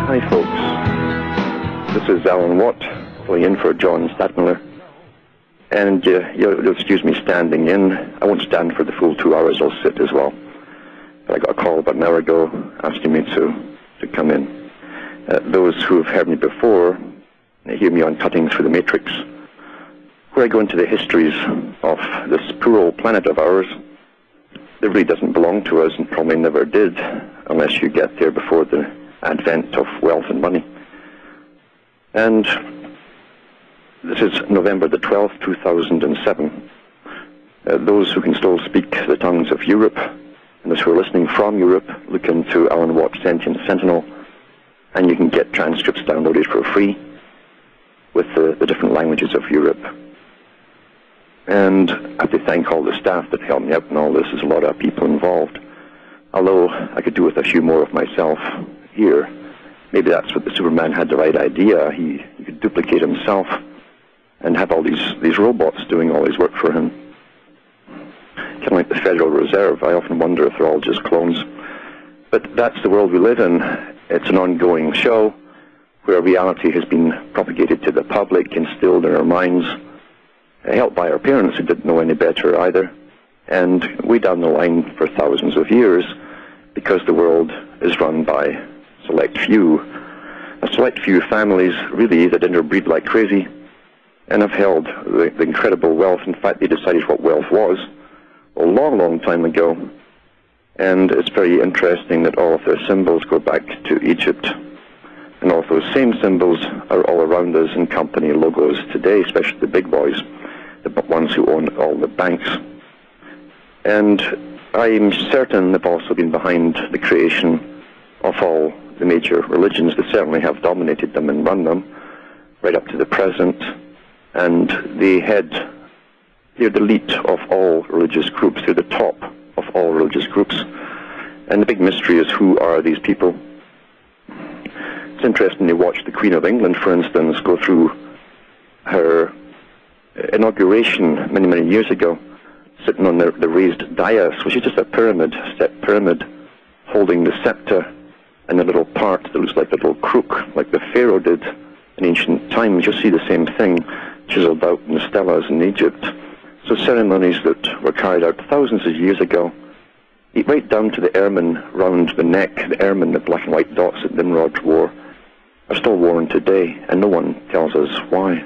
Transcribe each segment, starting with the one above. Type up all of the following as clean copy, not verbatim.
Hi folks, this is Alan Watt, filling in for John Stadtmiller, and you'll excuse me standing in. I won't stand for the full 2 hours, I'll sit as well. But I got a call about an hour ago asking me to come in. Those who have heard me before hear me on Cutting Through the Matrix, where I go into the histories of this poor old planet of ours that really doesn't belong to us and probably never did, unless you get there before the advent of wealth and money. And this is November the 12th, 2007. Those who can still speak the tongues of Europe, and those who are listening from Europe, look into Alan Watt's Sentient Sentinel, and you can get transcripts downloaded for free with the different languages of Europe. And I have to thank all the staff that helped me out in all this. There's a lot of people involved. Although I could do with a few more of myself here. Maybe that's what the Superman had the right idea. He could duplicate himself and have all these robots doing all his work for him. Kind of like the Federal Reserve. I often wonder if they're all just clones. But that's the world we live in. It's an ongoing show where reality has been propagated to the public, instilled in our minds, helped by our parents who didn't know any better either, and way down the line for thousands of years, because the world is run by a select few families, really, that interbreed like crazy, and have held the incredible wealth. In fact, they decided what wealth was a long, long time ago, and it's very interesting that all of their symbols go back to Egypt, and all of those same symbols are all around us in company logos today, especially the big boys, the ones who own all the banks. And I'm certain they've also been behind the creation of all the major religions. They certainly have dominated them and run them right up to the present. And they're the elite of all religious groups. They're the top of all religious groups. And the big mystery is, who are these people? It's interesting to watch the Queen of England, for instance, go through her inauguration many, many years ago, sitting on the raised dais, which is just a pyramid, step pyramid, holding the scepter and a little part that looks like a little crook, like the Pharaoh did in ancient times. You'll see the same thing chiseled out in the stelas in Egypt. So ceremonies that were carried out thousands of years ago, right down to the ermine round the neck, the ermine, the black and white dots that Nimrod wore, are still worn today, and no one tells us why.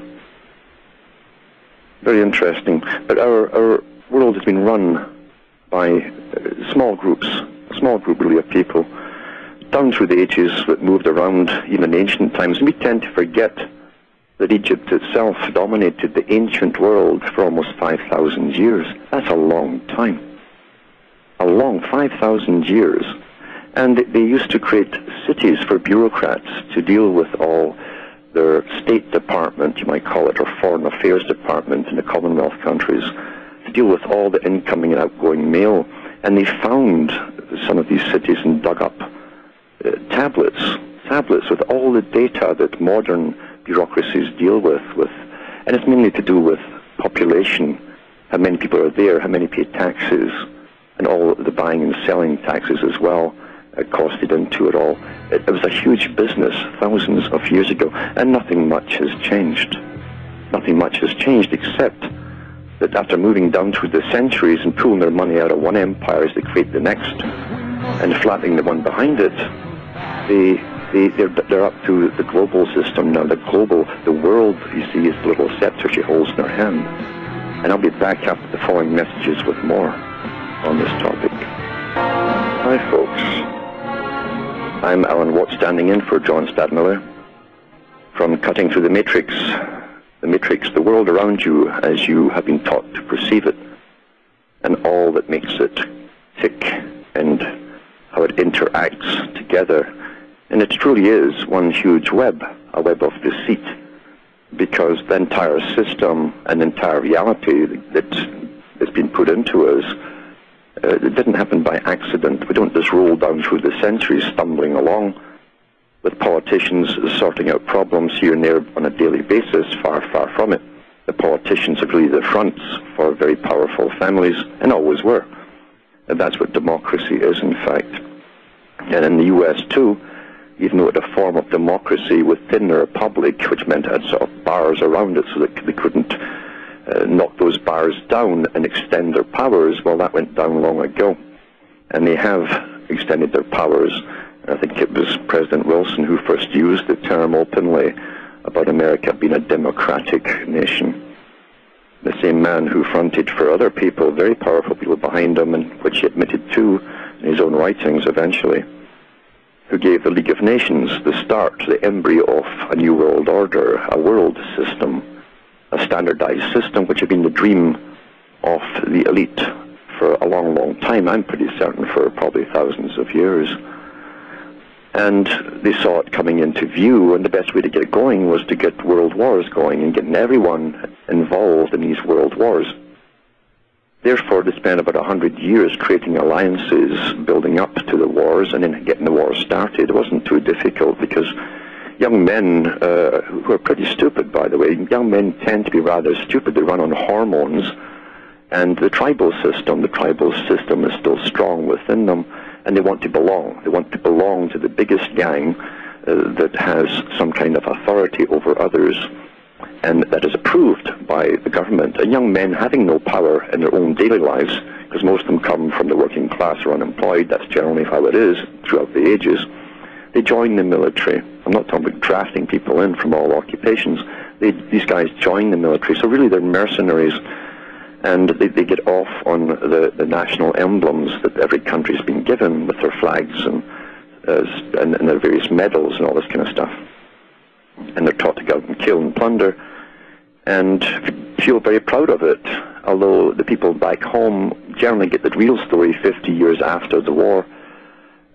Very interesting. But our world has been run by small groups, a small group really of people, down through the ages that moved around, even in ancient times. And we tend to forget that Egypt itself dominated the ancient world for almost 5,000 years. That's a long time. A long 5,000 years. And they used to create cities for bureaucrats to deal with all their State Department, you might call it, or Foreign Affairs Department in the Commonwealth countries, to deal with all the incoming and outgoing mail. And they found some of these cities and dug up tablets with all the data that modern bureaucracies deal with. And it's mainly to do with population, how many people are there, how many pay taxes, and all the buying and selling taxes as well. Costed into it all. It was a huge business thousands of years ago, and nothing much has changed. Nothing much has changed, except that after moving down through the centuries and pulling their money out of one empire as they create the next, and flattening the one behind it, they're up to the global system now. The world, you see, is the little scepter she holds in her hand. And I'll be back after the following messages with more on this topic. Hi folks. I'm Alan Watt, standing in for John Stadtmiller from Cutting Through the Matrix. The Matrix, the world around you as you have been taught to perceive it, and all that makes it tick, and how it interacts together. And it truly is one huge web, a web of deceit, because the entire system and the entire reality that's been put into us, it didn't happen by accident. We don't just roll down through the centuries stumbling along with politicians sorting out problems here and there on a daily basis. Far, far from it. The politicians are really the fronts for very powerful families, and always were. And that's what democracy is, in fact. And in the US too, even though it had a form of democracy within the republic, which meant it had sort of bars around it so that they couldn't knock those bars down and extend their powers. Well, that went down long ago, and they have extended their powers. I think it was President Wilson who first used the term openly about America being a democratic nation. The same man who fronted for other people, very powerful people behind him, and which he admitted to in his own writings eventually, who gave the League of Nations the start, the embryo of a new world order, a world system, a standardized system which had been the dream of the elite for a long, long time. I'm pretty certain for probably thousands of years. And they saw it coming into view, and the best way to get it going was to get world wars going and getting everyone involved in these world wars. Therefore, they spent about 100 years creating alliances, building up to the wars, and then getting the wars started. It wasn't too difficult because young men, who are pretty stupid, by the way, young men tend to be rather stupid. They run on hormones, and the tribal system is still strong within them, and they want to belong. They want to belong to the biggest gang that has some kind of authority over others, and that is approved by the government. And young men having no power in their own daily lives, because most of them come from the working class or unemployed, that's generally how it is throughout the ages, they join the military. I'm not talking about drafting people in from all occupations. These guys join the military, so really they're mercenaries, and they get off on the national emblems that every country's been given with their flags and their various medals and all this kind of stuff. And they're taught to go out and kill and plunder, and feel very proud of it, although the people back home generally get the real story 50 years after the war,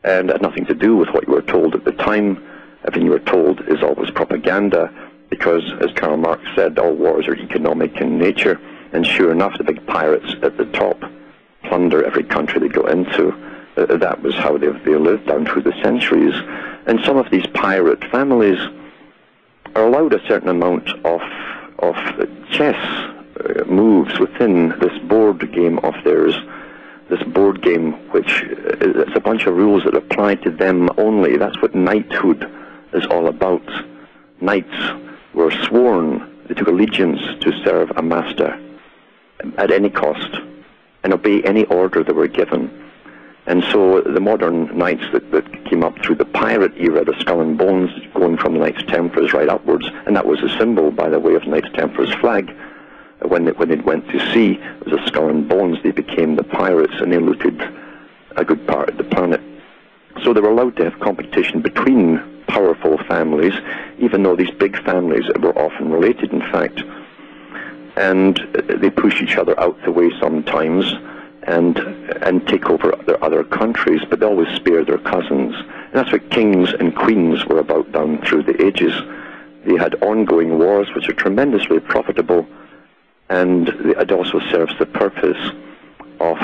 and had nothing to do with what you were told at the time. Everything you were told is always propaganda, because, as Karl Marx said, all wars are economic in nature, and sure enough, the big pirates at the top plunder every country they go into. That was how they lived down through the centuries. And some of these pirate families are allowed a certain amount of chess moves within this board game of theirs, this board game which is a bunch of rules that apply to them only. That's what knighthood is all about. Knights were sworn, they took allegiance to serve a master at any cost and obey any order they were given. And so the modern knights that came up through the pirate era, the skull and bones, going from the Knights Templars right upwards, and that was a symbol, by the way, of the Knights Templars flag. When they went to sea, it was a skull and bones. They became the pirates, and they looted a good part of the planet. So they were allowed to have competition between powerful families, even though these big families were often related, in fact. And they push each other out the way sometimes, and take over their other countries, but they always spare their cousins. And that's what kings and queens were about down through the ages. They had ongoing wars which are tremendously profitable, and it also serves the purpose of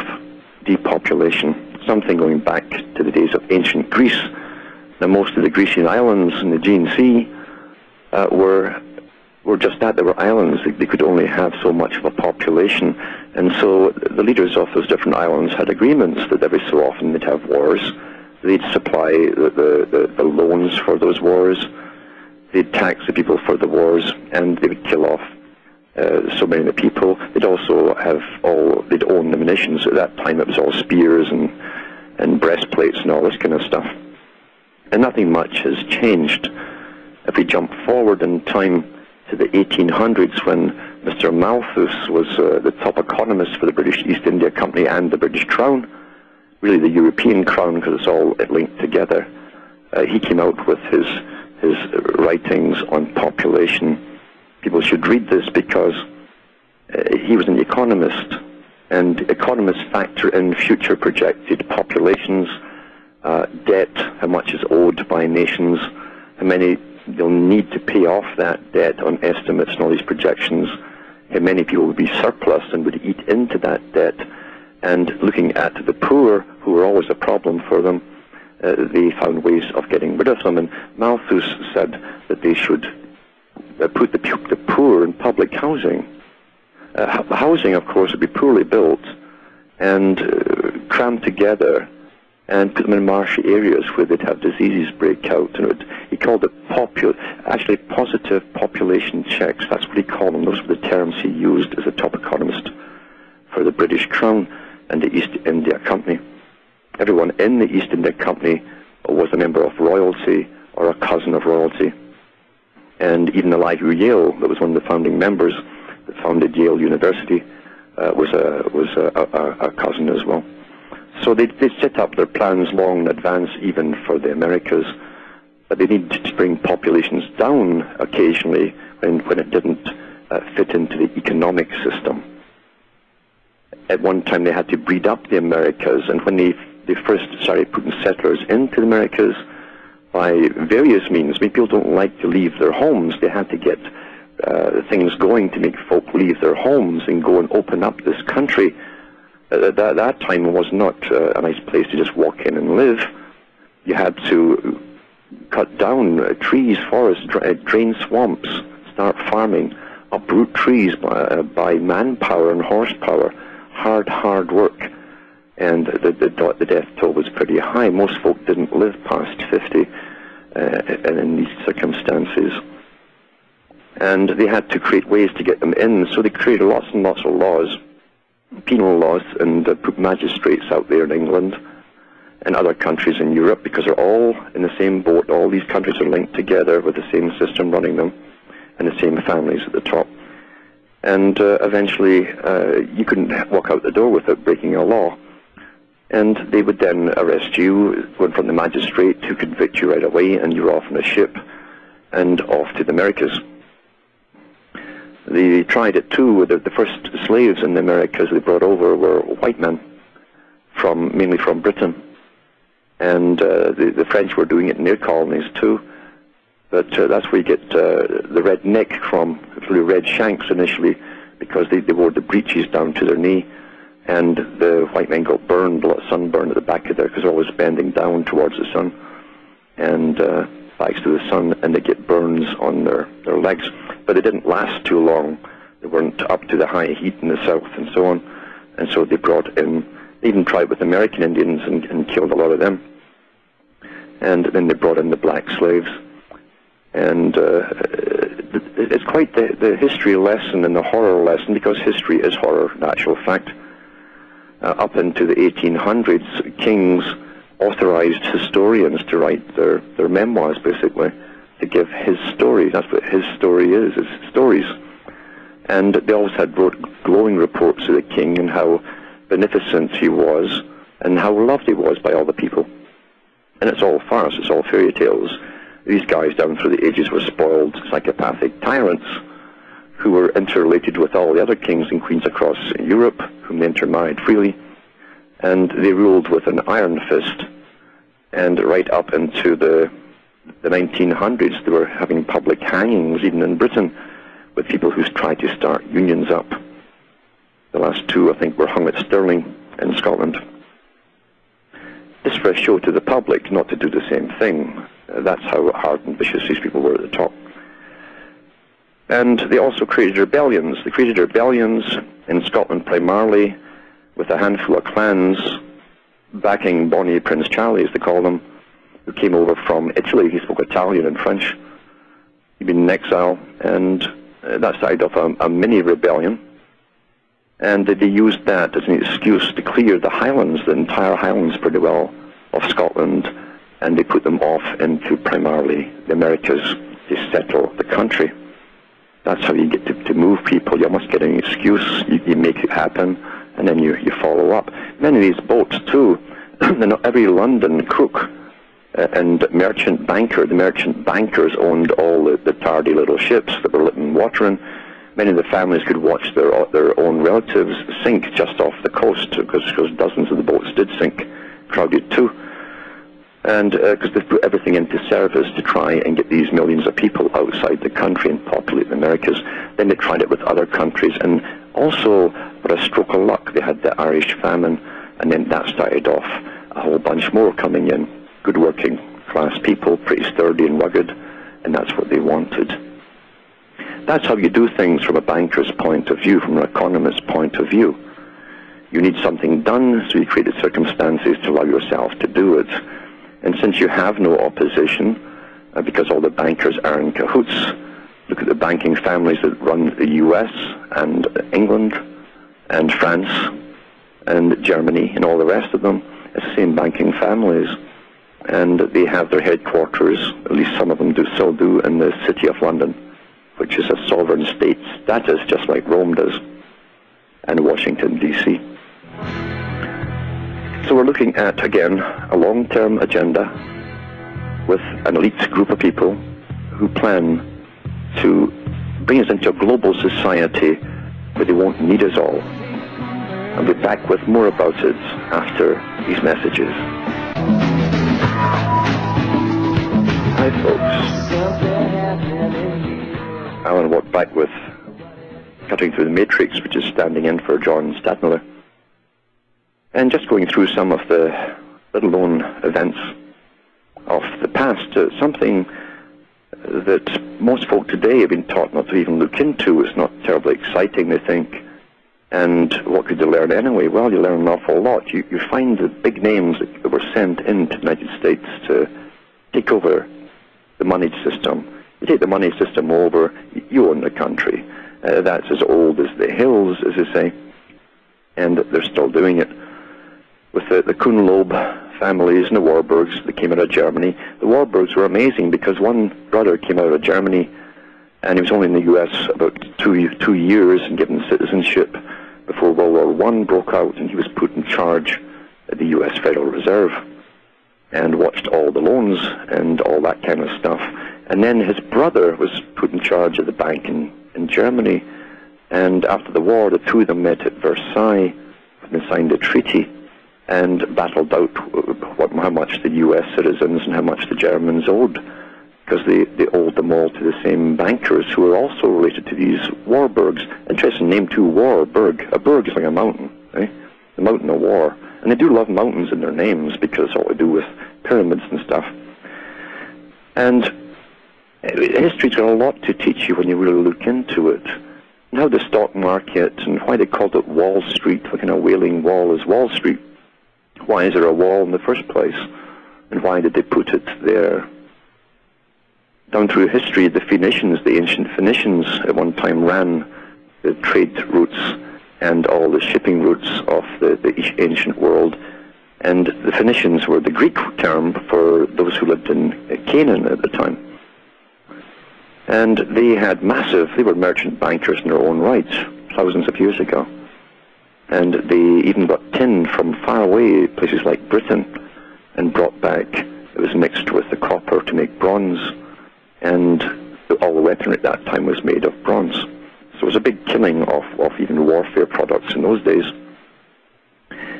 depopulation, something going back to the days of ancient Greece. Now, most of the Grecian islands in the Aegean Sea were just that. They were islands. They could only have so much of a population, and so the leaders of those different islands had agreements that every so often they'd have wars. They'd supply the loans for those wars. They'd tax the people for the wars, and they would kill off so many of the people. They'd also they'd own the munitions. At that time it was all spears and breastplates and all this kind of stuff. And nothing much has changed. If we jump forward in time to the 1800s, when Mr. Malthus was the top economist for the British East India Company and the British Crown, really the European Crown, because it's all linked together. He came out with his writings on population. People should read this because he was an economist, and economists factor in future projected populations, debt, how much is owed by nations, how many they'll need to pay off that debt on estimates and all these projections, how many people would be surplus and would eat into that debt, and looking at the poor, who were always a problem for them, they found ways of getting rid of them. And Malthus said that they should put the poor in public housing. Housing, of course, would be poorly built and crammed together and put them in marshy areas where they'd have diseases break out. And he called it actually positive population checks. That's what he called them. Those were the terms he used as a top economist for the British Crown and the East India Company. Everyone in the East India Company was a member of royalty or a cousin of royalty. And even Elihu Yale, that was one of the founding members that founded Yale University, was a cousin as well. So they set up their plans long in advance, even for the Americas, but they needed to bring populations down occasionally when it didn't fit into the economic system. At one time they had to breed up the Americas, and when they first started putting settlers into the Americas by various means, I mean, people don't like to leave their homes. They had to get things going to make folk leave their homes and go and open up this country. That time was not a nice place to just walk in and live. You had to cut down trees, forests, drain swamps, start farming, uproot trees by manpower and horsepower. Hard work. And the death toll was pretty high. Most folk didn't live past 50 in these circumstances. And they had to create ways to get them in, so they created lots and lots of laws, penal laws, and put magistrates out there in England and other countries in Europe, because they're all in the same boat. All these countries are linked together with the same system running them and the same families at the top. And eventually you couldn't walk out the door without breaking a law. And they would then arrest you, go in front of the magistrate, who could convict you right away, and you were off on a ship and off to the Americas. They tried it too. The first slaves in the Americas they brought over were white men, mainly from Britain. And the French were doing it in their colonies too. But that's where you get the red neck from, the red shanks initially, because they wore the breeches down to their knee. And the white men got burned, a lot of sunburn at the back of there, because they're always bending down towards the sun, and backs to the sun, and they get burns on their legs. But they didn't last too long. They weren't up to the high heat in the south and so on. And so they brought in, they even tried with American Indians and killed a lot of them. And then they brought in the black slaves. And it's quite the history lesson and the horror lesson, because history is horror, in actual fact. Up into the 1800s, kings authorized historians to write their memoirs, basically, to give his story. That's what his story is stories. And they always had glowing reports of the king and how beneficent he was and how loved he was by all the people. And it's all farce, it's all fairy tales. These guys down through the ages were spoiled, psychopathic tyrants who were interrelated with all the other kings and queens across Europe, whom they intermarried freely, and they ruled with an iron fist. And right up into the 1900s, they were having public hangings, even in Britain, with people who tried to start unions up. The last two, I think, were hung at Stirling in Scotland. This for a show to the public, not to do the same thing. That's how hard and vicious these people were at the top. And they also created rebellions. They created rebellions in Scotland primarily, with a handful of clans backing Bonnie Prince Charlie, as they call them, who came over from Italy. He spoke Italian and French. He'd been in exile, and that started off a mini rebellion. And they used that as an excuse to clear the Highlands, the entire Highlands pretty well, of Scotland, and they put them off into primarily the Americas to settle the country. That's how you get to move people. You must get an excuse, you make it happen, and then you follow up. Many of these boats too, every London crook and merchant banker, the merchant bankers owned all the tardy little ships that were letting water in. Many of the families could watch their own relatives sink just off the coast, because dozens of the boats did sink, crowded too. And because they put everything into service to try and get these millions of people outside the country and populate the Americas. Then they tried it with other countries, and also, for a stroke of luck, they had the Irish famine, and then that started off a whole bunch more coming in. Good working class people, pretty sturdy and rugged, and that's what they wanted. That's how you do things from a banker's point of view, from an economist's point of view. You need something done, so you created circumstances to allow yourself to do it. And since you have no opposition, because all the bankers are in cahoots, look at the banking families that run the US and England and France and Germany and all the rest of them. It's the same banking families. And they have their headquarters, at least some of them still do, in the City of London, which is a sovereign state status, just like Rome does, and Washington, D.C. So we're looking at, again, a long-term agenda with an elite group of people who plan to bring us into a global society where they won't need us all. I'll be back with more about it after these messages. Hi, folks. Alan Watt back with Cutting Through the Matrix, which is standing in for John Stadtmiller. And just going through some of the little-known events of the past, something that most folk today have been taught not to even look into. It's not terribly exciting, they think. And what could you learn anyway? Well, you learn an awful lot. You find the big names that were sent into the United States to take over the money system. You take the money system over, you own the country. That's as old as the hills, as they say. And they're still doing it. With the Kuhn-Loeb families and the Warburgs that came out of Germany. The Warburgs were amazing because one brother came out of Germany and he was only in the US about two years and given citizenship before World War I broke out, and he was put in charge at the US Federal Reserve and watched all the loans and all that kind of stuff. And then his brother was put in charge of the bank in Germany, and after the war the two of them met at Versailles and signed a treaty and battled out how much the US citizens and how much the Germans owed, because they owed them all to the same bankers who were also related to these Warburgs. Interesting name too, Warburg. A burg is like a mountain, eh? The mountain of war. And they do love mountains in their names because it's all to do with pyramids and stuff. And history's got a lot to teach you when you really look into it. And how the stock market and why they called it Wall Street, what kind of wailing wall is Wall Street? Why is there a wall in the first place? And why did they put it there? Down through history, the Phoenicians, the ancient Phoenicians, at one time ran the trade routes and all the shipping routes of the ancient world. And the Phoenicians were the Greek term for those who lived in Canaan at the time. And they were merchant bankers in their own right, thousands of years ago. And they even got tin from far away places like Britain and brought back. It was mixed with the copper to make bronze, and all the weaponry at that time was made of bronze. So it was a big killing of even warfare products in those days.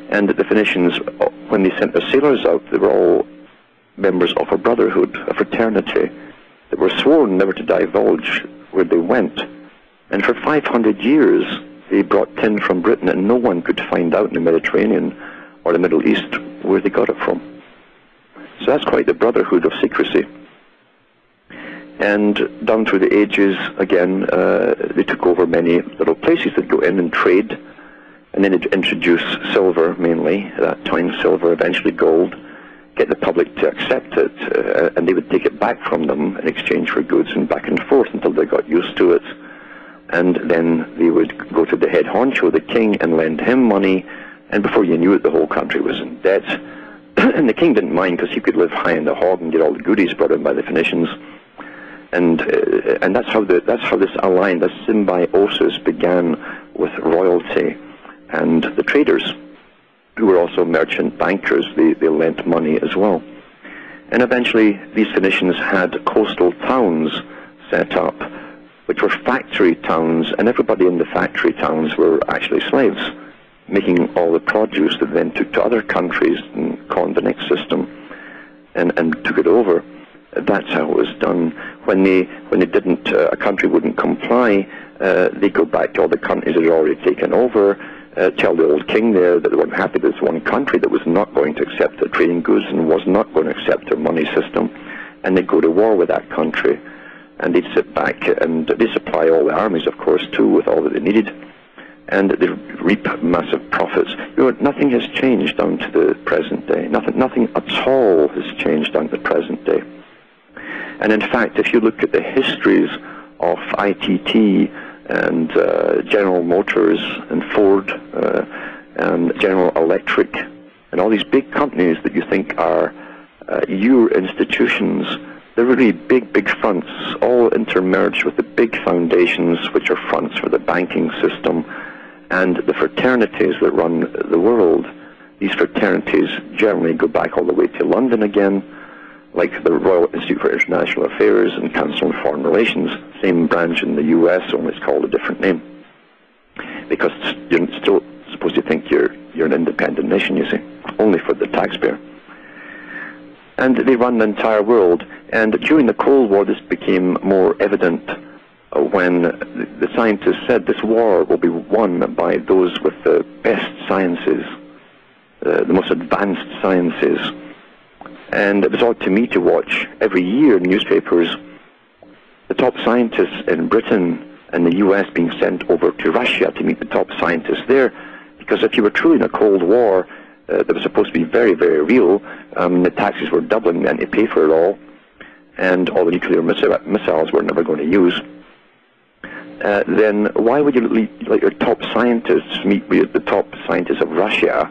And the Phoenicians, when they sent their sailors out, they were all members of a brotherhood, a fraternity, that were sworn never to divulge where they went. And for 500 years, they brought tin from Britain, and no one could find out in the Mediterranean or the Middle East where they got it from. So that's quite the brotherhood of secrecy. And down through the ages, again, they took over many little places that go in and trade, and then introduce silver mainly, at that time silver, eventually gold, get the public to accept it, and they would take it back from them in exchange for goods and back and forth until they got used to it. And then they would go to the head honcho, the king, and lend him money, and before you knew it, the whole country was in debt. And the king didn't mind because he could live high in the hog and get all the goodies brought in by the Phoenicians. And that's how this alliance, this symbiosis began with royalty and the traders, who were also merchant bankers. They lent money as well. And eventually these Phoenicians had coastal towns set up, which were factory towns, and everybody in the factory towns were actually slaves, making all the produce that then took to other countries and conned the next system and took it over. That's how it was done. When they didn't, a country wouldn't comply, they go back to all the countries that had already taken over, tell the old king there that they weren't happy with this one country that was not going to accept their trading goods and was not going to accept their money system, and they'd go to war with that country. And they'd sit back, and they supply all the armies, of course, too, with all that they needed. and they reap massive profits. Nothing has changed down to the present day. Nothing at all has changed down to the present day. And in fact, if you look at the histories of ITT and General Motors and Ford and General Electric and all these big companies that you think are your institutions, they're really big fronts, all intermerged with the big foundations, which are fronts for the banking system and the fraternities that run the world. These fraternities generally go back all the way to London again, like the Royal Institute for International Affairs and Council on Foreign Relations, same branch in the US, only it's called a different name. Because you're still supposed to think you're an independent nation, you see, only for the taxpayer. And they run the entire world. And during the Cold War, this became more evident when the scientists said this war will be won by those with the best sciences, the most advanced sciences. And it was odd to me to watch every year in newspapers the top scientists in Britain and the US being sent over to Russia to meet the top scientists there. Because if you were truly in a Cold War that was supposed to be very, very real, the taxes were doubling then to pay for it all, and all the nuclear missiles we're never going to use, then why would you let your top scientists meet with the top scientists of Russia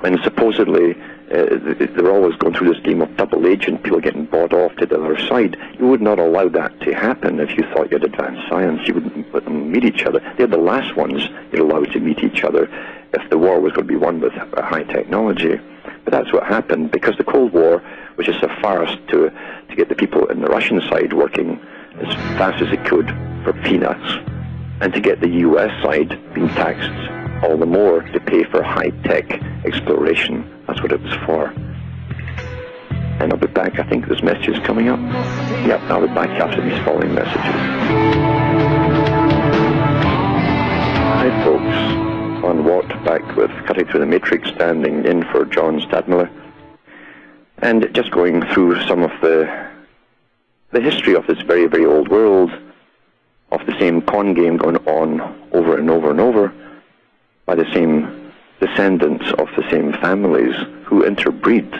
when supposedly they're always going through this game of double agent, people getting bought off to the other side? You would not allow that to happen if you thought you had advanced science. You wouldn't let them meet each other. They're the last ones you'd allow to meet each other if the war was going to be won with high technology. But that's what happened, because the Cold War was just a farce to get the people in the Russian side working as fast as it could for peanuts, and to get the US side being taxed all the more to pay for high-tech exploration. That's what it was for. And I'll be back. I think there's messages coming up. Yep, I'll be back after these following messages. Hi folks, on Watt, back with Cutting Through the Matrix, standing in for John Stadtmiller, and just going through some of the history of this very, very old world, of the same con game going on over and over and over by the same descendants of the same families who interbreed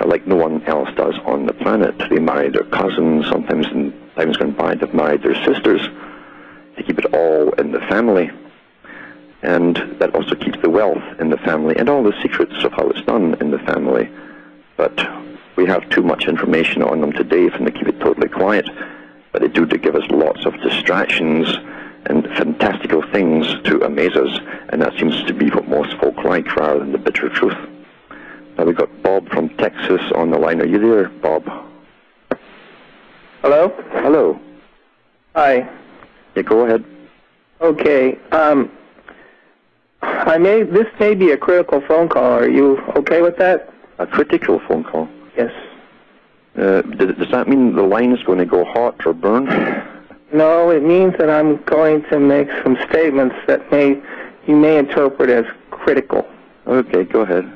like no one else does on the planet. They marry their cousins, sometimes in times gone by they've married their sisters to keep it all in the family. And that also keeps the wealth in the family and all the secrets of how it's done in the family. But we have too much information on them today for them to keep it totally quiet. But they do to give us lots of distractions and fantastical things to amaze us, and that seems to be what most folk like rather than the bitter truth. Now we've got Bob from Texas on the line. Are you there, Bob? Hello? Hello. Hi. Yeah, go ahead. Okay. This may be a critical phone call. Are you okay with that? A critical phone call? Yes. Does that mean the line is going to go hot or burn? No, it means that I'm going to make some statements that you may interpret as critical. Okay, go ahead.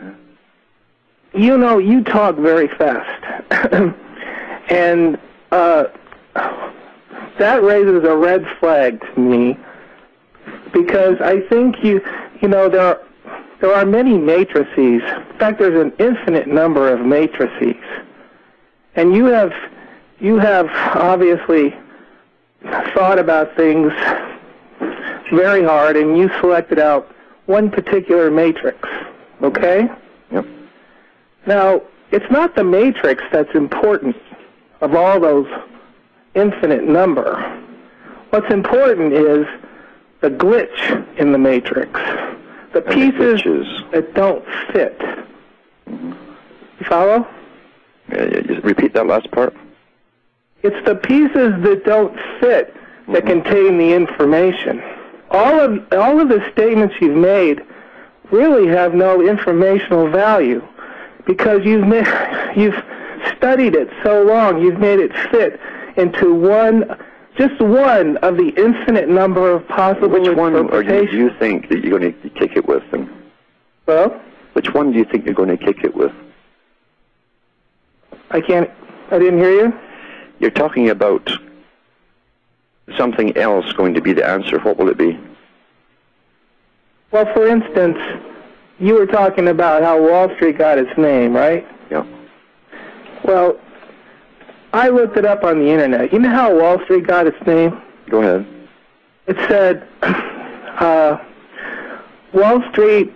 You know, you talk very fast. And that raises a red flag to me, because I think you know, there are many matrices. In fact, there's an infinite number of matrices. And you have obviously thought about things very hard, and you selected out one particular matrix, okay? Yep. Now, it's not the matrix that's important of all those infinite number. What's important is the glitch in the matrix, the pieces that don't fit. Mm-hmm. You follow? Just repeat that last part. It's the pieces that don't fit that contain the information. All of the statements you've made really have no informational value, because you've studied it so long. You've made it fit into just one of the infinite number of possible interpretations. Which one do you think that you're going to kick it with? Then? Well? Which one do you think you're going to kick it with? I didn't hear you. You're talking about something else going to be the answer. What will it be? Well, for instance, you were talking about how Wall Street got its name, right? Yeah. Well, I looked it up on the internet. You know how Wall Street got its name? Go ahead. It said Wall Street,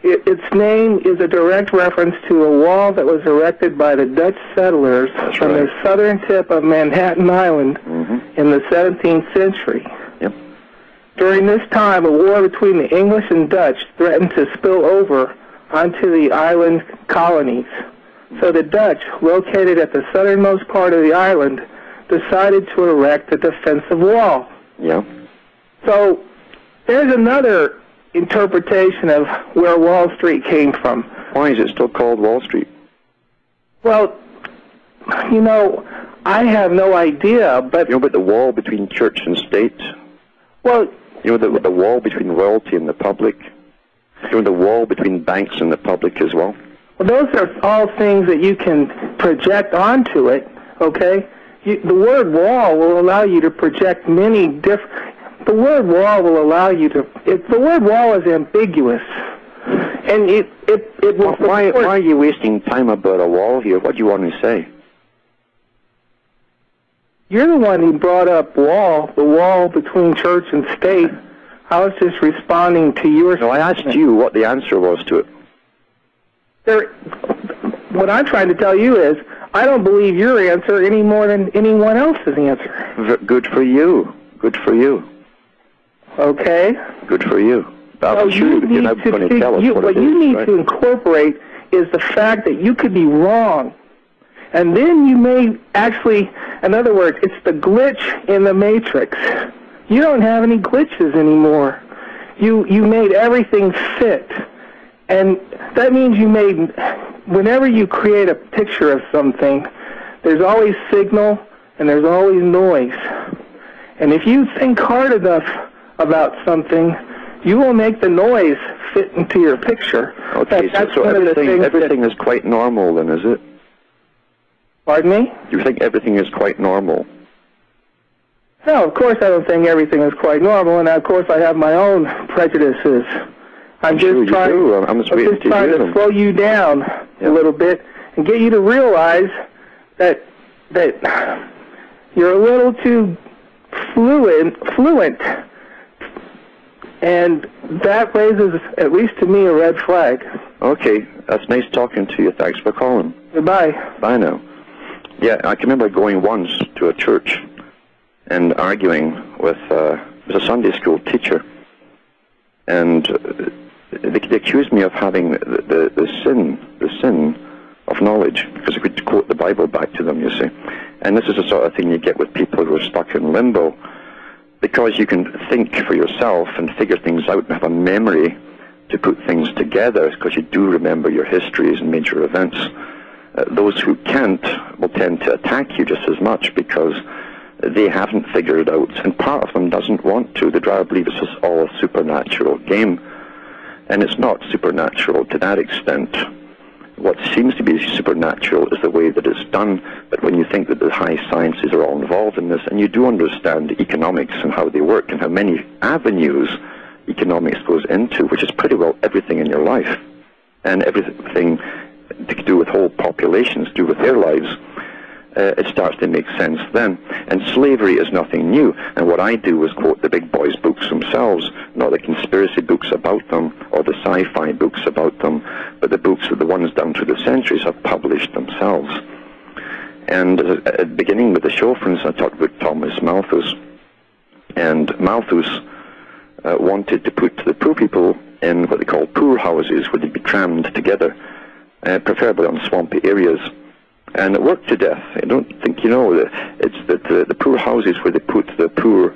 its name is a direct reference to a wall that was erected by the Dutch settlers from the southern tip of Manhattan Island in the 17th century. Yep. During this time, a war between the English and Dutch threatened to spill over onto the island colonies. So the Dutch, located at the southernmost part of the island, decided to erect a defensive wall. Yeah. So there's another interpretation of where Wall Street came from. Why is it still called Wall Street? Well, you know, I have no idea, but... You know about the wall between church and state? Well... You know the wall between royalty and the public? You know the wall between banks and the public as well? Well, those are all things that you can project onto it, okay? The word wall will allow you to project many different... The word wall will allow you to... the word wall is ambiguous. And it will... Why are you wasting time about a wall here? What do you want to say? You're the one who brought up wall, the wall between church and state. I was just responding to your... No, I asked you what the answer was to it. What I'm trying to tell you is, I don't believe your answer any more than anyone else's answer. Good for you. Good for you. Okay. Good for you. I'm sure you're not going to tell us what you need to incorporate is the fact that you could be wrong. And then you may actually, in other words, it's the glitch in the matrix. You don't have any glitches anymore. You made everything fit. And that means you made, whenever you create a picture of something, there's always signal and there's always noise. And if you think hard enough about something, you will make the noise fit into your picture. Okay, so everything is quite normal then, is it? Pardon me? You think everything is quite normal? No, of course I don't think everything is quite normal, and of course I have my own prejudices. I'm just trying to slow you down a little bit and get you to realize that you're a little too fluent, and that raises, at least to me, a red flag. Okay, that's nice talking to you. Thanks for calling. Goodbye. Bye now. Yeah, I can remember going once to a church and arguing with a Sunday school teacher, and they accused me of having the sin of knowledge, because I could quote the Bible back to them, you see. And this is the sort of thing you get with people who are stuck in limbo, because you can think for yourself and figure things out and have a memory to put things together, because you do remember your histories and major events. Those who can't will tend to attack you just as much because they haven't figured it out, and part of them doesn't want to. They'd rather believe this is all a supernatural game, and it's not supernatural to that extent. What seems to be supernatural is the way that it's done, but when you think that the high sciences are all involved in this, and you do understand economics and how they work and how many avenues economics goes into, which is pretty well everything in your life, and everything to do with whole populations, to do with their lives, it starts to make sense then. And slavery is nothing new. And what I do is quote the big boys' books themselves, not the conspiracy books about them or the sci-fi books about them, but the books that the ones down through the centuries have published themselves. And beginning with the show, for instance, I talked about Thomas Malthus. And Malthus wanted to put the poor people in what they call poor houses, where they'd be crammed together, preferably on swampy areas. And it worked to death. I don't think you know that it's that the poor houses where they put the poor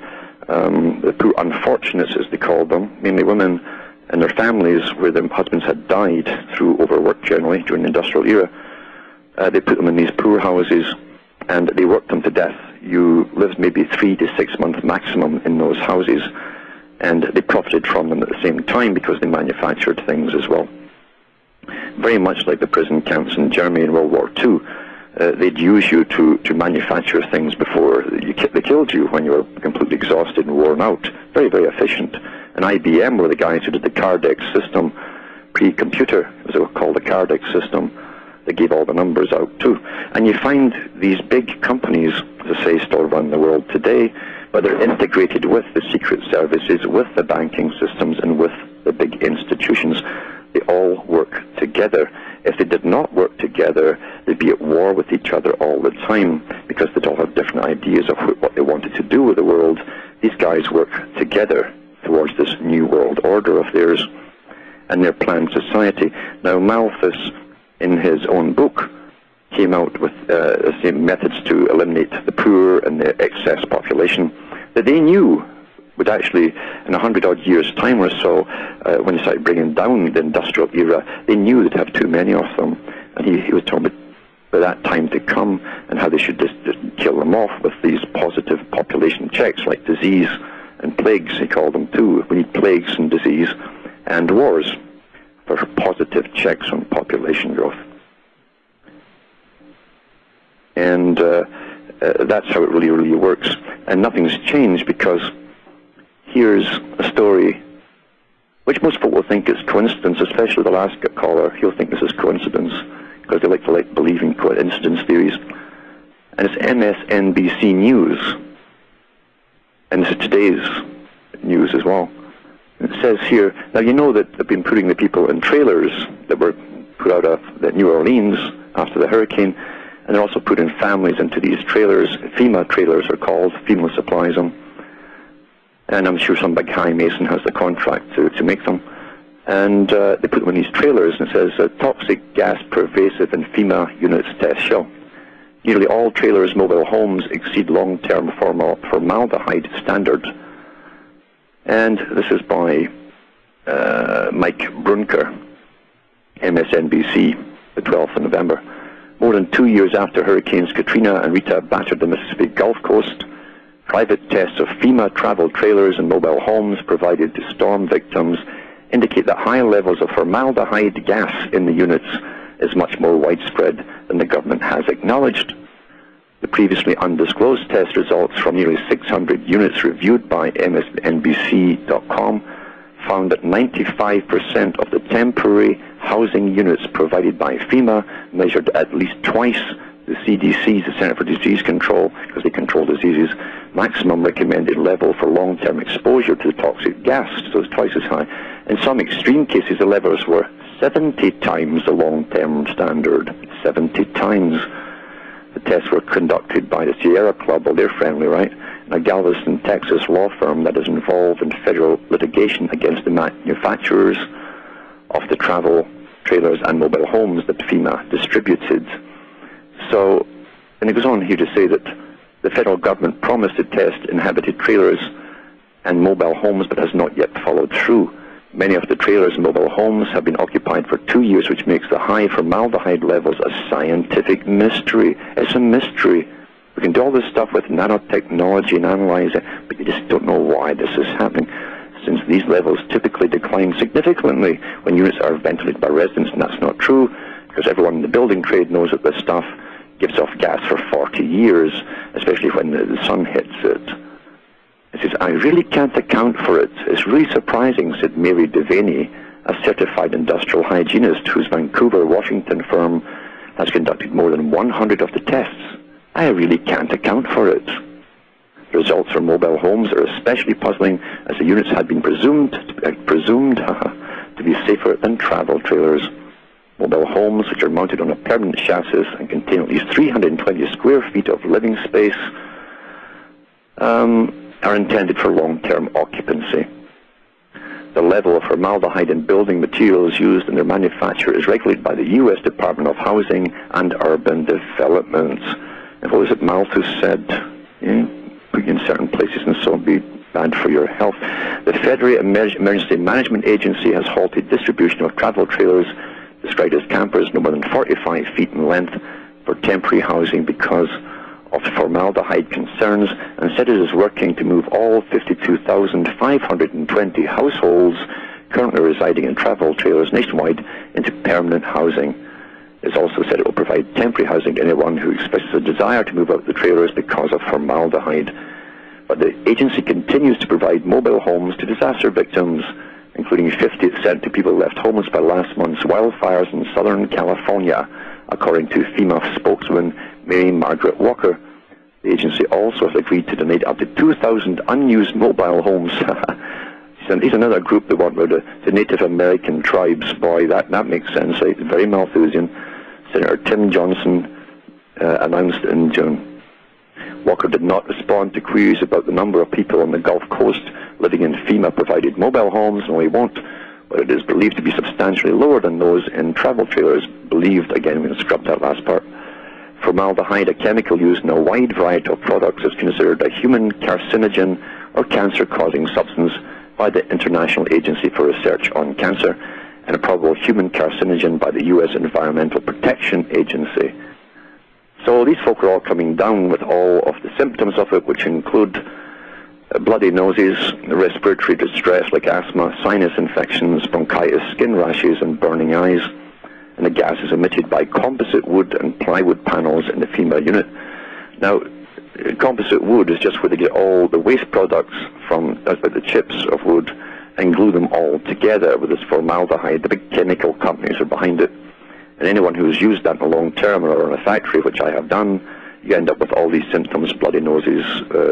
unfortunates, as they called them, mainly women and their families, where their husbands had died through overwork generally during the industrial era. They put them in these poor houses and they worked them to death. You lived maybe 3 to 6 months maximum in those houses, and they profited from them at the same time because they manufactured things as well. Very much like the prison camps in Germany in World War II. They'd use you to manufacture things before they killed you when you were completely exhausted and worn out. Very, very efficient. And IBM were the guys who did the Cardex system, pre-computer, as it was called, the Cardex system. They gave all the numbers out too. And you find these big companies, as I say, still run the world today, but they're integrated with the secret services, with the banking systems, and with the big institutions. They all work together. If they did not work together, they'd be at war with each other all the time, because they'd all have different ideas of what they wanted to do with the world. These guys work together towards this new world order of theirs and their planned society. Now, Malthus, in his own book, came out with the same methods to eliminate the poor and the excess population that they knew would actually, in 100-odd years' time or so, when they started bringing down the industrial era, they knew they'd have too many of them. And he was talking about that time to come and how they should just kill them off with these positive population checks, like disease and plagues, he called them too. We need plagues and disease and wars for positive checks on population growth. And that's how it really works. And nothing's changed, because here's a story which most people will think is coincidence, especially the last caller. He'll think this is coincidence, because they like to believe in coincidence theories. And it's MSNBC News. And this is today's news as well. It says here, now you know that they've been putting the people in trailers that were put out of New Orleans after the hurricane, and they're also putting families into these trailers. FEMA trailers are called. FEMA supplies them. And I'm sure some big high mason has the contract to make them. And they put them in these trailers, and it says, toxic gas pervasive in FEMA units test show. Nearly all trailers, mobile homes exceed long-term formaldehyde standards. And this is by Mike Brunker, MSNBC, the 12th of November. More than 2 years after Hurricanes Katrina and Rita battered the Mississippi Gulf Coast, private tests of FEMA travel trailers and mobile homes provided to storm victims indicate that high levels of formaldehyde gas in the units is much more widespread than the government has acknowledged. The previously undisclosed test results from nearly 600 units reviewed by MSNBC.com found that 95% of the temporary housing units provided by FEMA measured at least twice the CDC's, the Center for Disease Control, because they control diseases, maximum recommended level for long-term exposure to the toxic gas, so it's twice as high. In some extreme cases, the levels were 70 times the long-term standard. 70 times. The tests were conducted by the Sierra Club, well, they're friendly, right? And a Galveston, Texas law firm that is involved in federal litigation against the manufacturers of the travel trailers and mobile homes that FEMA distributed. So, and it goes on here to say that the federal government promised to test inhabited trailers and mobile homes, but has not yet followed through. Many of the trailers and mobile homes have been occupied for 2 years, which makes the high formaldehyde levels a scientific mystery. It's a mystery. We can do all this stuff with nanotechnology and analyze it, but you just don't know why this is happening, since these levels typically decline significantly when units are ventilated by residents, and that's not true, because everyone in the building trade knows that this stuff gives off gas for 40 years, especially when the sun hits it. It says, I really can't account for it. It's really surprising, said Mary Devaney, a certified industrial hygienist whose Vancouver, Washington firm has conducted more than 100 of the tests. I really can't account for it. The results for mobile homes are especially puzzling, as the units had been presumed to be safer than travel trailers. Mobile homes, which are mounted on a permanent chassis and contain at least 320 square feet of living space, are intended for long-term occupancy. The level of formaldehyde in building materials used in their manufacture is regulated by the U.S. Department of Housing and Urban Development. And what was it Malthus said? Put you in certain places and so on, be bad for your health. The Federal Emergency Management Agency has halted distribution of travel trailers, described as campers no more than 45 feet in length, for temporary housing because of formaldehyde concerns, and said it is working to move all 52,520 households currently residing in travel trailers nationwide into permanent housing. It's also said it will provide temporary housing to anyone who expresses a desire to move out the trailers because of formaldehyde. But the agency continues to provide mobile homes to disaster victims, including 50 sent to people left homeless by last month's wildfires in Southern California, according to FEMA spokeswoman Mary Margaret Walker. The agency also has agreed to donate up to 2,000 unused mobile homes. He's another group that want rid of the Native American tribes. Boy, that makes sense. Right? Very Malthusian. Senator Tim Johnson announced in June. Walker did not respond to queries about the number of people on the Gulf Coast living in FEMA-provided mobile homes. No, he won't. But it is believed to be substantially lower than those in travel trailers. Believed, again, we're going to scrub that last part. Formaldehyde, a chemical used in a wide variety of products, is considered a human carcinogen or cancer-causing substance by the International Agency for Research on Cancer, and a probable human carcinogen by the U.S. Environmental Protection Agency. So these folk are all coming down with all of the symptoms of it, which include bloody noses, respiratory distress like asthma, sinus infections, bronchitis, skin rashes, and burning eyes. And the gas is emitted by composite wood and plywood panels in the FEMA unit. Now, composite wood is just where they get all the waste products from, the chips of wood, and glue them all together with this formaldehyde. The big chemical companies are behind it. And anyone who's used that in the long term or in a factory, which I have done, you end up with all these symptoms, bloody noses,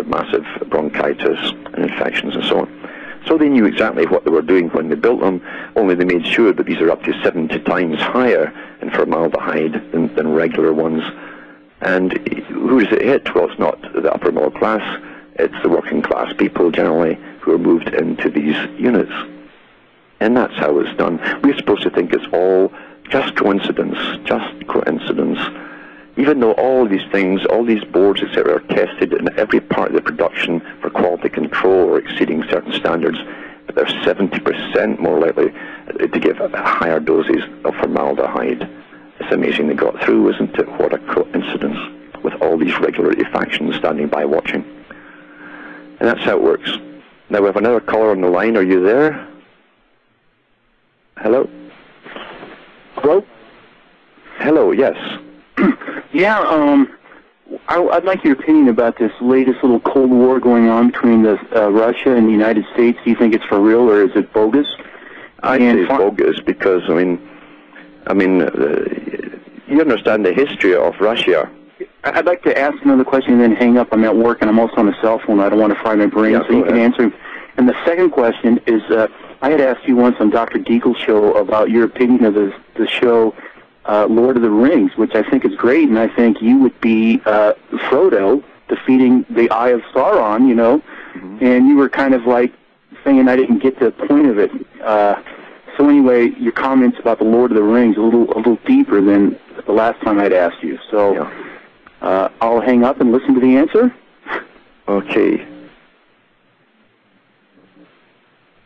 massive bronchitis, and infections and so on. So they knew exactly what they were doing when they built them, only they made sure that these are up to 70 times higher in formaldehyde than regular ones. And who does it hit? Well, it's not the upper middle class, it's the working class people generally who are moved into these units. And that's how it's done. We're supposed to think it's all just coincidence, even though all these things, all these boards, etc., are tested in every part of the production for quality control or exceeding certain standards, but they're 70% more likely to give higher doses of formaldehyde. It's amazing they got through, isn't it? What a coincidence, with all these regulatory factions standing by watching. And that's how it works. Now we have another caller on the line. Are you there? Hello? Hello? Hello, yes. Yeah, I'd like your opinion about this latest little Cold War going on between Russia and the United States. Do you think it's for real, or is it bogus? I say it's bogus because, I mean, you understand the history of Russia. I'd like to ask another question and then hang up. I'm at work and I'm also on a cell phone. I don't want to fry my brain, so you can answer. And the second question is, I had asked you once on Dr. Deagle's show about your opinion of the show Lord of the Rings, which I think is great, and I think you would be Frodo defeating the Eye of Sauron, you know, and you were kind of like saying I didn't get the point of it. So anyway, your comments about the Lord of the Rings a little deeper than the last time I'd asked you. So I'll hang up and listen to the answer. Okay.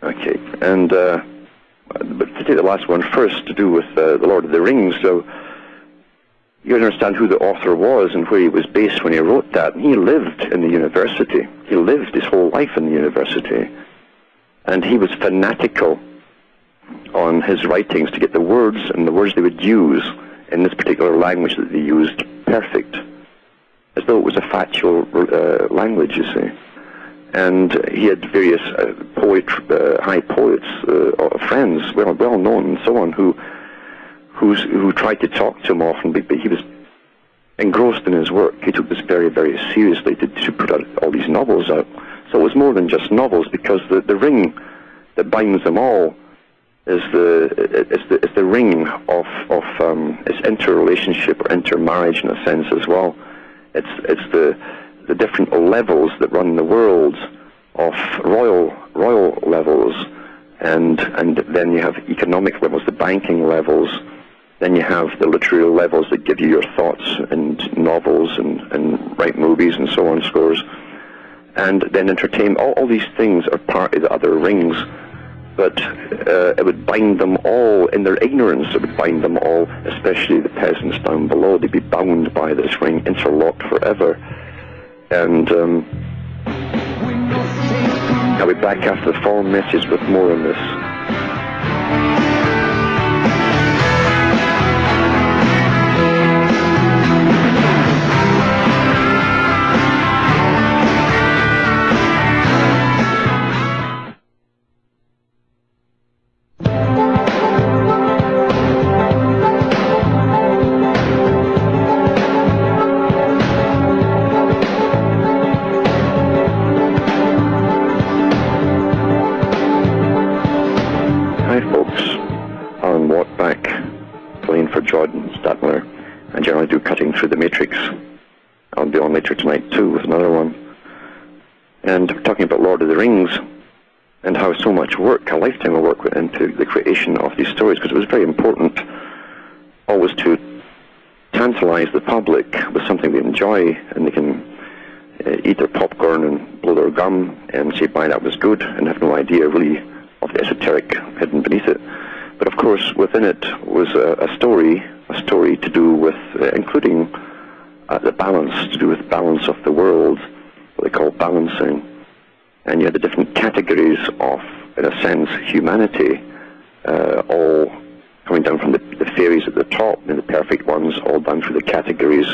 Okay, and but to take the last one first, to do with the Lord of the Rings. So you understand who the author was and where he was based when he wrote that. He lived in the university. He lived his whole life in the university, and he was fanatical on his writings to get the words and the words they would use in this particular language that they used perfect, as though it was a factual language, you see. And he had various high poets, friends, well known and so on, who tried to talk to him often, but he was engrossed in his work. He took this very, very seriously to put out all these novels out. So it was more than just novels, because the ring that binds them all is the ring of its interrelationship or intermarriage in a sense as well. It's the different levels that run the world of royal levels, and then you have economic levels, the banking levels, then you have the literary levels that give you your thoughts and novels and write movies and so on, scores, and then entertainment. All these things are part of the other rings, but it would bind them all in their ignorance. It would bind them all, especially the peasants down below. They'd be bound by this ring, interlocked forever. And I'll be back after the following message with more on this. tonight too with another one. And we're talking about Lord of the Rings and how so much work, a lifetime of work, went into the creation of these stories, because it was very important always to tantalize the public with something they enjoy, and they can eat their popcorn and blow their gum and say, "Bye, that was good," and have no idea really of the esoteric hidden beneath it. But of course, within it was a story to do with, including the balance, to do with balance of the world, what they call balancing. And you had the different categories of, in a sense, humanity, all coming down from the fairies at the top, and the perfect ones, all down through the categories,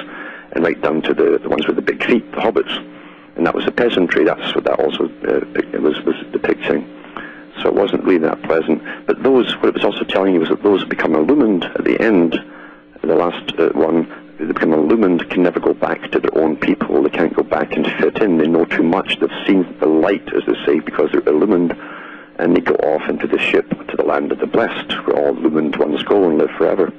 and right down to the ones with the big feet, the hobbits. And that was the peasantry. That's what that also was depicting. So it wasn't really that pleasant. But those, what it was also telling you was that those who become illumined at the end, the last one, they become illumined, can never go back to their own people. They can't go back and fit in. They know too much. They've seen the light, as they say, because they're illumined, and they go off into the ship to the land of the blessed, where all illumined ones go and live forever.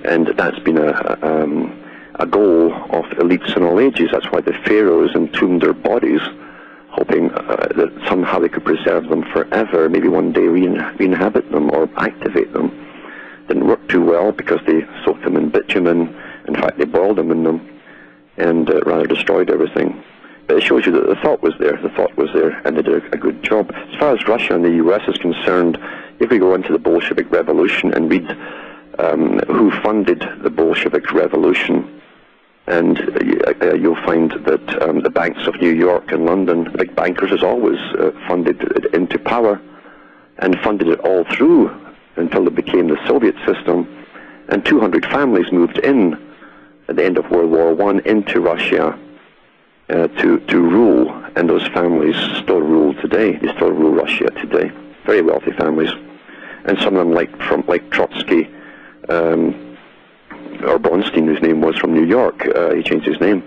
And that's been a goal of elites in all ages. That's why the pharaohs entombed their bodies, hoping that somehow they could preserve them forever, maybe one day re-inhabit them or activate them. Didn't work too well because they soaked them in bitumen. In fact, they boiled them in them, and rather destroyed everything. But it shows you that the thought was there. The thought was there, and they did a good job. As far as Russia and the US is concerned, if we go into the Bolshevik Revolution and read who funded the Bolshevik Revolution, and you'll find that the banks of New York and London, the big bankers, has always funded it into power, and funded it all through until it became the Soviet system. And 200 families moved in at the end of World War I into Russia to rule, and those families still rule today. They still rule Russia today. Very wealthy families. And some of them, like Trotsky, or Bronstein, whose name was, from New York. He changed his name.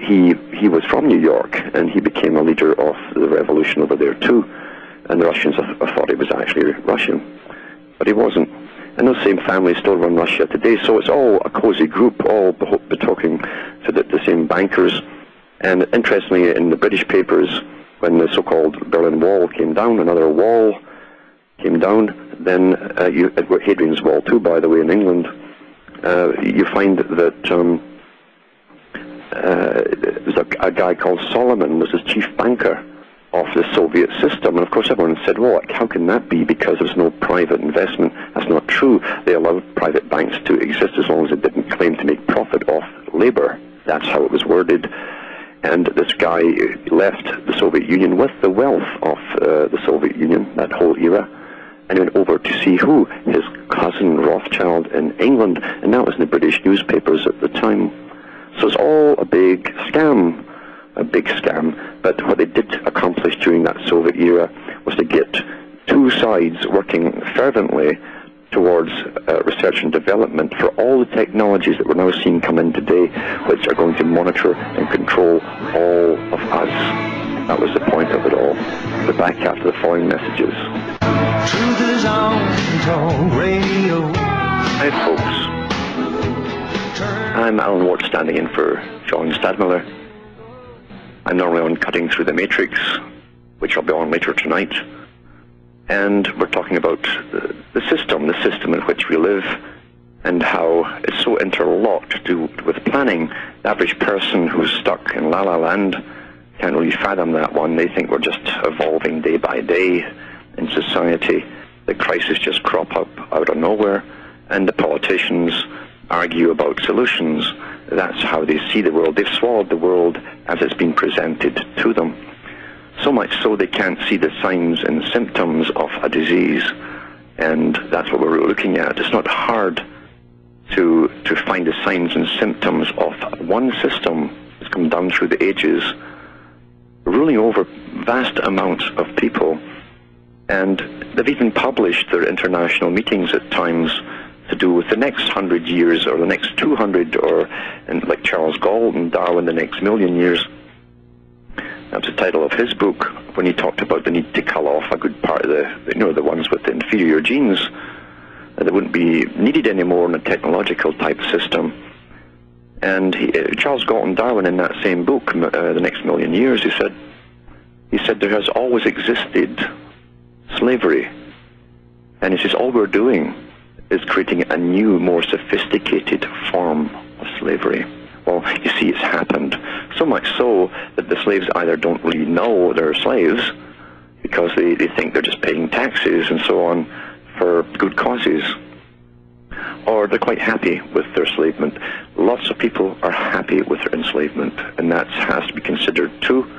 He was from New York, and he became a leader of the revolution over there too. And the Russians thought he was actually Russian, but he wasn't. And those same families still run Russia today. So it's all a cozy group, all talking to the same bankers. And interestingly, in the British papers, when the so-called Berlin Wall came down, another wall came down, then Hadrian's Wall too, by the way, in England, you find that there's a guy called Solomon was the chief banker of the Soviet system. And of course everyone said, well, how can that be, because there's no private investment? That's not true. They allowed private banks to exist as long as they didn't claim to make profit off labor. That's how it was worded. And this guy left the Soviet Union with the wealth of the Soviet Union, that whole era, and he went over to see who? His cousin Rothschild in England, and that was in the British newspapers at the time. So it's all a big scam, but what they did accomplish during that Soviet era was to get two sides working fervently towards research and development for all the technologies that we're now seeing come in today, which are going to monitor and control all of us. That was the point of it all. We're back after the following messages. Truth is on talk radio. Hi folks, I'm Alan Ward, standing in for John Stadtmiller. I'm normally on Cutting Through the Matrix, which I'll be on later tonight. And we're talking about the system in which we live, and how it's so interlocked with planning. The average person who's stuck in La La Land can't really fathom that one. They think we're just evolving day by day in society. The crises just crop up out of nowhere, and the politicians argue about solutions. That's how they see the world. They've swallowed the world as it's been presented to them. So much so they can't see the signs and symptoms of a disease, and that's what we're looking at. It's not hard to find the signs and symptoms of one system that's come down through the ages, ruling over vast amounts of people. And they've even published their international meetings at times to do with the next 100 years or the next 200, or, and like Charles Galton, Darwin, the next million years. That's the title of his book, when he talked about the need to cull off a good part of the ones with the inferior genes, that wouldn't be needed anymore in a technological type system. And Charles Galton Darwin, in that same book, The Next Million Years, he said there has always existed slavery. And he says all we're doing is creating a new, more sophisticated form of slavery. Well, you see, it's happened. So much so that the slaves either don't really know they're slaves because they think they're just paying taxes and so on for good causes, or they're quite happy with their enslavement. Lots of people are happy with their enslavement, and that has to be considered too.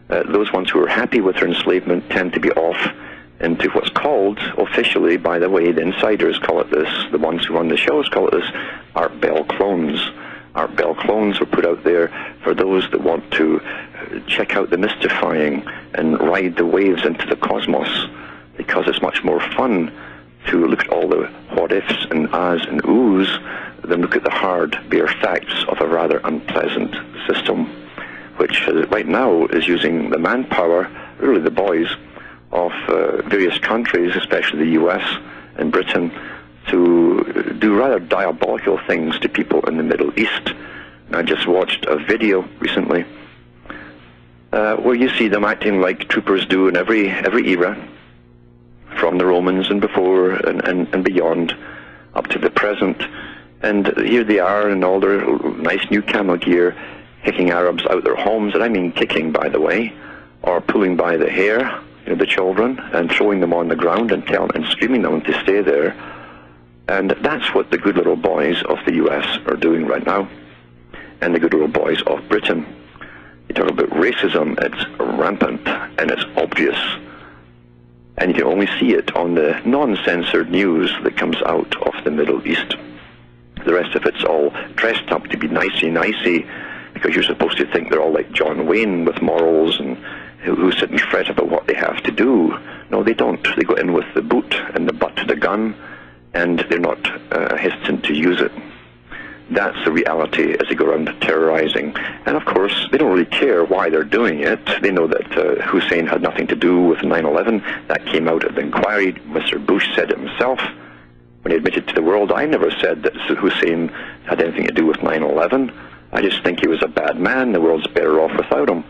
Those ones who are happy with their enslavement tend to be off into what's called, officially, by the way, the insiders call it this, the ones who run the shows call it this, Art Bell clones. Art Bell clones were put out there for those that want to check out the mystifying and ride the waves into the cosmos, because it's much more fun to look at all the what-ifs and ahs and oohs than look at the hard, bare facts of a rather unpleasant system, which right now is using the manpower, really the boys, of various countries, especially the US and Britain, to do rather diabolical things to people in the Middle East. I just watched a video recently where you see them acting like troopers do in every era, from the Romans and before and beyond, up to the present. And here they are in all their nice new camo gear, kicking Arabs out their homes, and I mean kicking, by the way, or pulling by the hair, the children, and throwing them on the ground and screaming at them to stay there. And that's what the good little boys of the US are doing right now, and the good little boys of Britain. You talk about racism, it's rampant and it's obvious. And you can only see it on the non-censored news that comes out of the Middle East. The rest of it's all dressed up to be nicey-nicey, because you're supposed to think they're all like John Wayne with morals and who sit and fret about what they have to do. No, they don't. They go in with the boot and the butt to the gun, and they're not hesitant to use it. That's the reality as they go around terrorizing. And of course, they don't really care why they're doing it. They know that Hussein had nothing to do with 9/11. That came out at the inquiry. Mr. Bush said it himself when he admitted to the world, I never said that Hussein had anything to do with 9/11. I just think he was a bad man. The world's better off without him.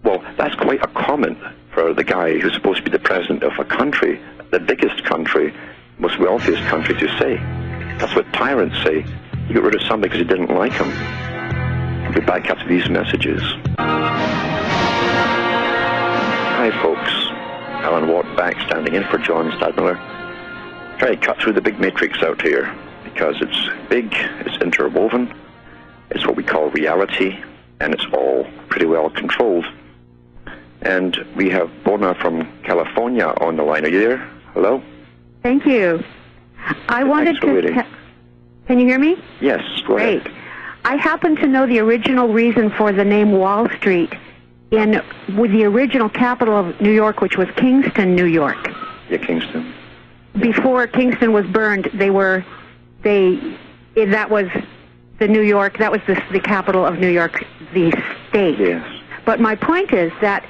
Well, that's quite a comment for the guy who's supposed to be the president of a country, the biggest country, most wealthiest country, to say. That's what tyrants say. You get rid of somebody because you didn't like him. I'll be back after these messages. Hi, folks. Alan Watt back, standing in for John Stadtmiller. Try to cut through the big matrix out here, because it's big, it's interwoven, it's what we call reality, and it's all pretty well controlled. And we have Bona from California on the line. Are you there? Hello? Thank you. I wanted to... Can you hear me? Yes, go ahead. Great. I happen to know the original reason for the name Wall Street with the original capital of New York, which was Kingston, New York. Yeah, Kingston. Before Kingston was burned, that was the New York, that was the capital of New York, the state. Yes. But my point is that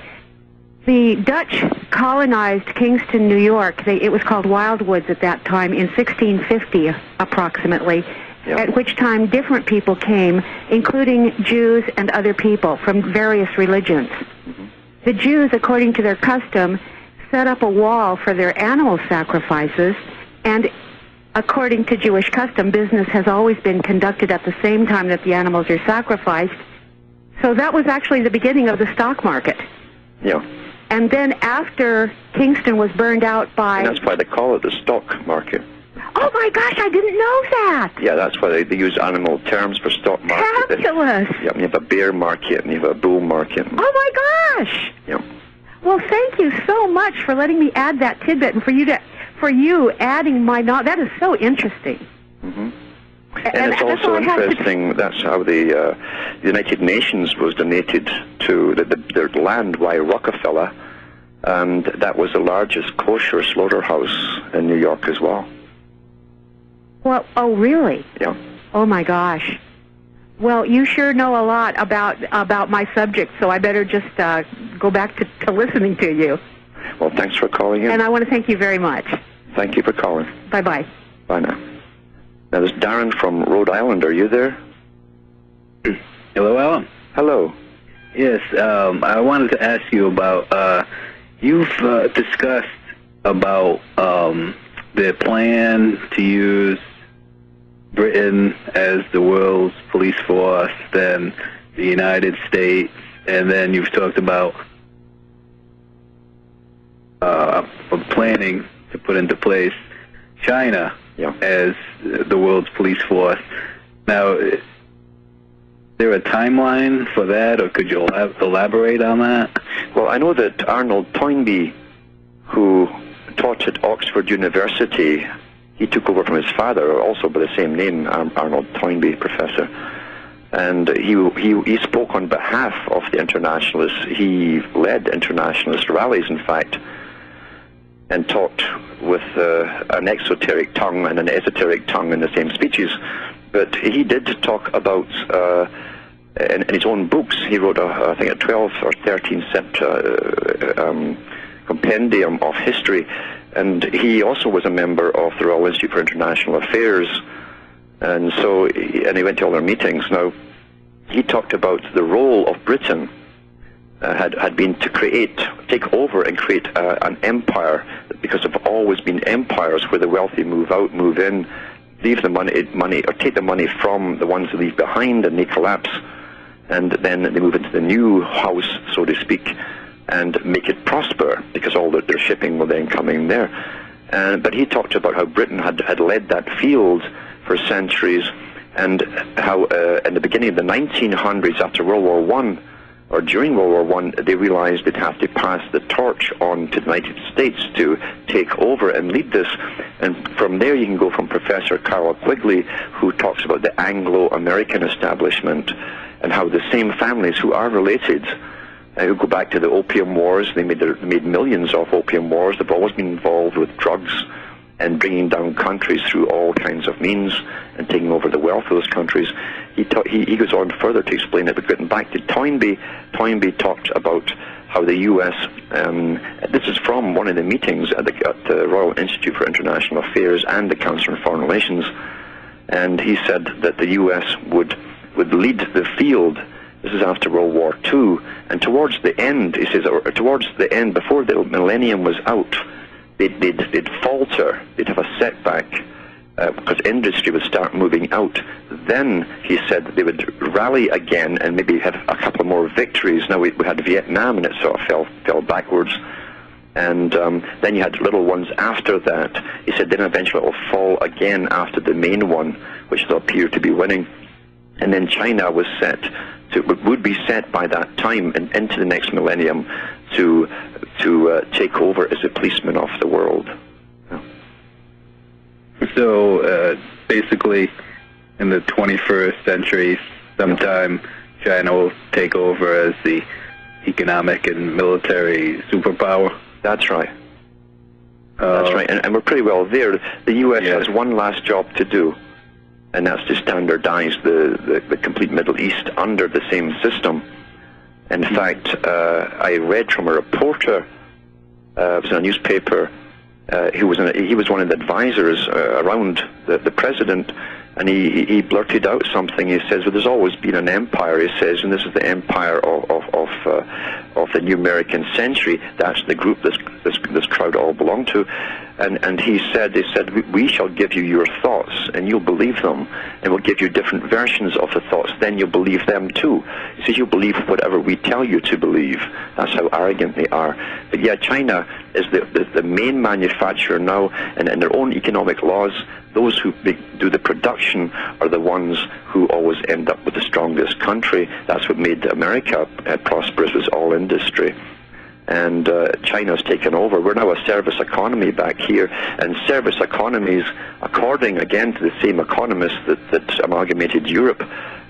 the Dutch colonized Kingston, New York. It was called Wildwoods at that time, in 1650 approximately, yep. At which time different people came, including Jews and other people from various religions. Mm-hmm. The Jews, according to their custom, set up a wall for their animal sacrifices, and according to Jewish custom, business has always been conducted at the same time that the animals are sacrificed. So that was actually the beginning of the stock market. Yeah. And then after Kingston was burned out by... And that's why they call it the stock market. Oh my gosh, I didn't know that! Yeah, that's why they use animal terms for stock market. Fabulous! Yeah, and you have a bear market and you have a bull market. Oh my gosh! Yeah. Well, thank you so much for letting me add that tidbit, and for you adding my knowledge. That is so interesting. Mm-hmm. And it's also interesting, that's how the United Nations was donated to their land by Rockefeller, and that was the largest kosher slaughterhouse in New York as well. Well, oh really? Yeah. Oh my gosh. Well, you sure know a lot about my subject, so I better just go back to listening to you. Well, thanks for calling in. And I want to thank you very much. Thank you for calling. Bye-bye. Bye now. Now, there's Darren from Rhode Island. Are you there? Hello, Alan. Hello. Yes, I wanted to ask you about, you've discussed about the plan to use Britain as the world's police force, then the United States, and then you've talked about planning to put into place China as the world's police force. Now, is there a timeline for that, or could you elaborate on that? Well, I know that Arnold Toynbee, who taught at Oxford University, he took over from his father, also by the same name, Arnold Toynbee, professor. And he spoke on behalf of the internationalists. He led internationalist rallies, in fact, and talked with an exoteric tongue and an esoteric tongue in the same speeches. But he did talk about, in his own books, he wrote, I think, a 12 or 13 compendium of history. And he also was a member of the Royal Institute for International Affairs. And so, and he went to all their meetings. Now, he talked about the role of Britain had been to take over and create an empire, because there have always been empires where the wealthy move out, move in, leave the money, or take the money from the ones they leave behind, and they collapse, and then they move into the new house, so to speak, and make it prosper, because all their shipping will then come in there. But he talked about how Britain had led that field for centuries, and how in the beginning of the 1900s, after World War I, or during World War I, they realized they'd have to pass the torch on to the United States to take over and lead this. And from there you can go from Professor Carroll Quigley, who talks about the Anglo-American establishment, and how the same families who are related, who go back to the Opium Wars, they made millions of Opium Wars, they've always been involved with drugs and bringing down countries through all kinds of means and taking over the wealth of those countries. He goes on further to explain it, but getting back to Toynbee, Toynbee talked about how the U.S., this is from one of the meetings at the Royal Institute for International Affairs and the Council on Foreign Relations, and he said that the U.S. would lead the field. This is after World War II, and towards the end, he says, or towards the end, before the millennium was out, they'd falter, they'd have a setback, because industry would start moving out. Then, he said, they would rally again and maybe have a couple of more victories. Now, we had Vietnam, and it sort of fell backwards. And then you had little ones after that. He said, then eventually it will fall again after the main one, which will appear to be winning. And then China would be set by that time and into the next millennium to take over as a policeman of the world. So basically, in the 21st century, sometime China will take over as the economic and military superpower. That's right. That's right, and we're pretty well there. The U.S. has one last job to do, and that's to standardize the complete Middle East under the same system. In fact, I read from a reporter, it was in a newspaper, he was one of the advisors around the president, and he blurted out something. He says, well, there's always been an empire, he says, and this is the empire of the new American century. That's the group this crowd all belong to. And they said, we shall give you your thoughts, and you'll believe them, and we'll give you different versions of the thoughts, then you'll believe them too. He says, you'll believe whatever we tell you to believe. That's how arrogant they are. But yeah, China is the main manufacturer now, and in their own economic laws, those who do the production are the ones who always end up with the strongest country. That's what made America prosperous, was all industry. And China's taken over. We're now a service economy back here, and service economies, according again to the same economists that amalgamated Europe,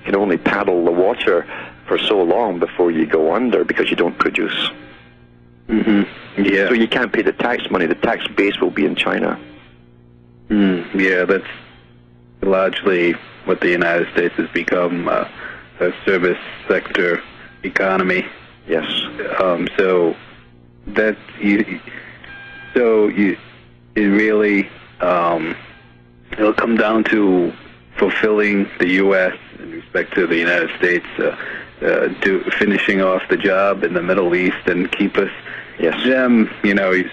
can only paddle the water for so long before you go under, because you don't produce. Yeah. So you can't pay the tax money. The tax base will be in China. Yeah, that's largely what the United States has become, a service sector economy. Yes. So that it really it'll come down to fulfilling the U.S. in respect to the United States finishing off the job in the Middle East and keep us, them,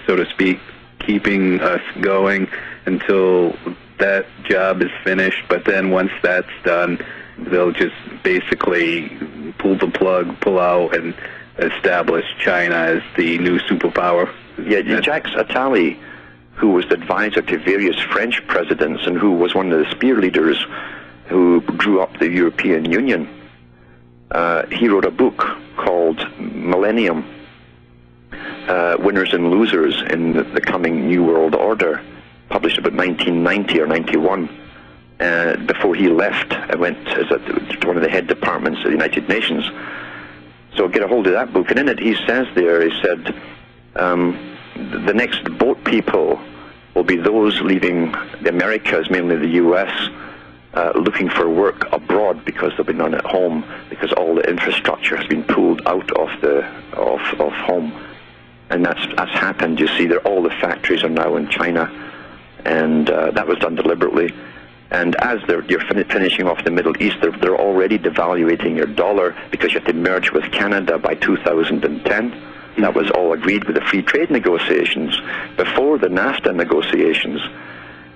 so to speak, keeping us going until that job is finished. But then once that's done, they'll just basically pull the plug, pull out, and establish China as the new superpower. Yeah, Jacques Attali, who was the advisor to various French presidents and who was one of the spear leaders who drew up the European Union, he wrote a book called Millennium, Winners and Losers in the Coming New World Order, published about 1990 or 91. Before he left, I went as to one of the head departments of the United Nations. So get a hold of that book, and in it he said, the next boat people will be those leaving the Americas, mainly the U.S., looking for work abroad because there'll be none at home, because all the infrastructure has been pulled out of home. And that's happened. You see, all the factories are now in China, and that was done deliberately. And as you're finishing off the Middle East, they're already devaluating your dollar because you have to merge with Canada by 2010. That was all agreed with the free trade negotiations before the NAFTA negotiations.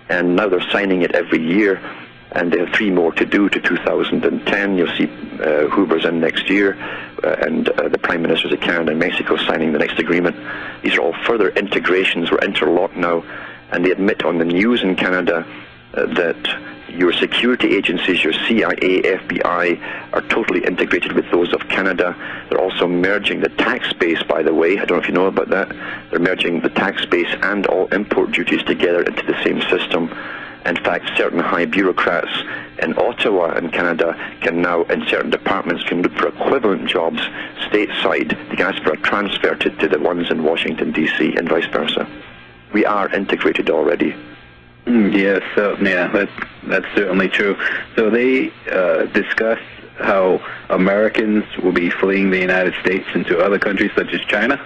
And now they're signing it every year, and they have 3 more to do to 2010. You'll see Hoover's in next year, and the Prime Ministers of Canada and Mexico signing the next agreement. These are all further integrations. We're interlocked now, and they admit on the news in Canada that your security agencies, your CIA, FBI, are totally integrated with those of Canada. They're also merging the tax base, by the way. I don't know if you know about that. They're merging the tax base and all import duties together into the same system. In fact, certain high bureaucrats in Ottawa in Canada can now, in certain departments, can look for equivalent jobs stateside. They can ask for a transfer to the ones in Washington, D.C., and vice versa. We are integrated already. Yes, that's certainly true. So they discuss how Americans will be fleeing the United States into other countries such as China?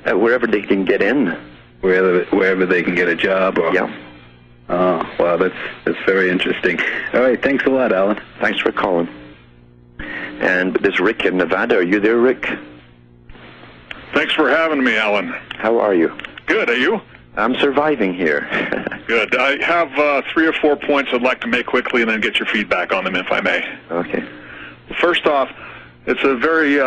Wherever they can get in. Wherever they can get a job? Or... Yeah. Oh, wow, that's very interesting. All right, thanks a lot, Alan. Thanks for calling. And there's Rick in Nevada. Are you there, Rick? Thanks for having me, Alan. How are you? Good, are you? I'm surviving here. Good. I have 3 or 4 points I'd like to make quickly and then get your feedback on them, if I may. Okay. First off, it's a very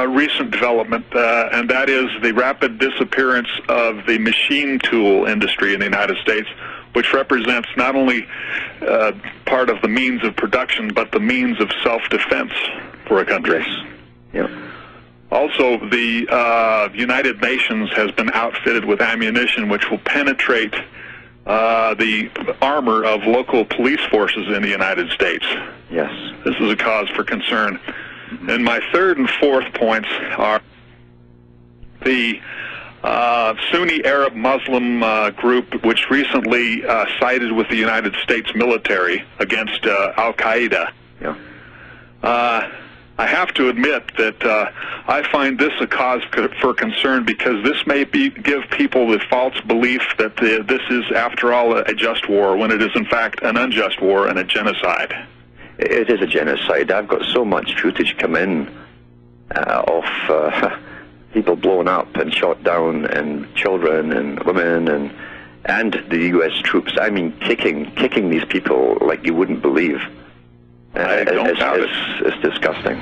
recent development, and that is the rapid disappearance of the machine tool industry in the United States, which represents not only part of the means of production, but the means of self-defense for a country. Yes. Yeah. Also, the United Nations has been outfitted with ammunition which will penetrate the armor of local police forces in the United States. Yes. This is a cause for concern. And my third and fourth points are the Sunni Arab Muslim group, which recently sided with the United States military against Al-Qaeda. Yeah. I have to admit that I find this a cause for concern, because this may give people the false belief that this is, after all, a just war, when it is, in fact, an unjust war and a genocide. It is a genocide. I've got so much footage come in of people blown up and shot down, and children and women and the U.S. troops. I mean, kicking these people like you wouldn't believe. I don't doubt it. It's disgusting.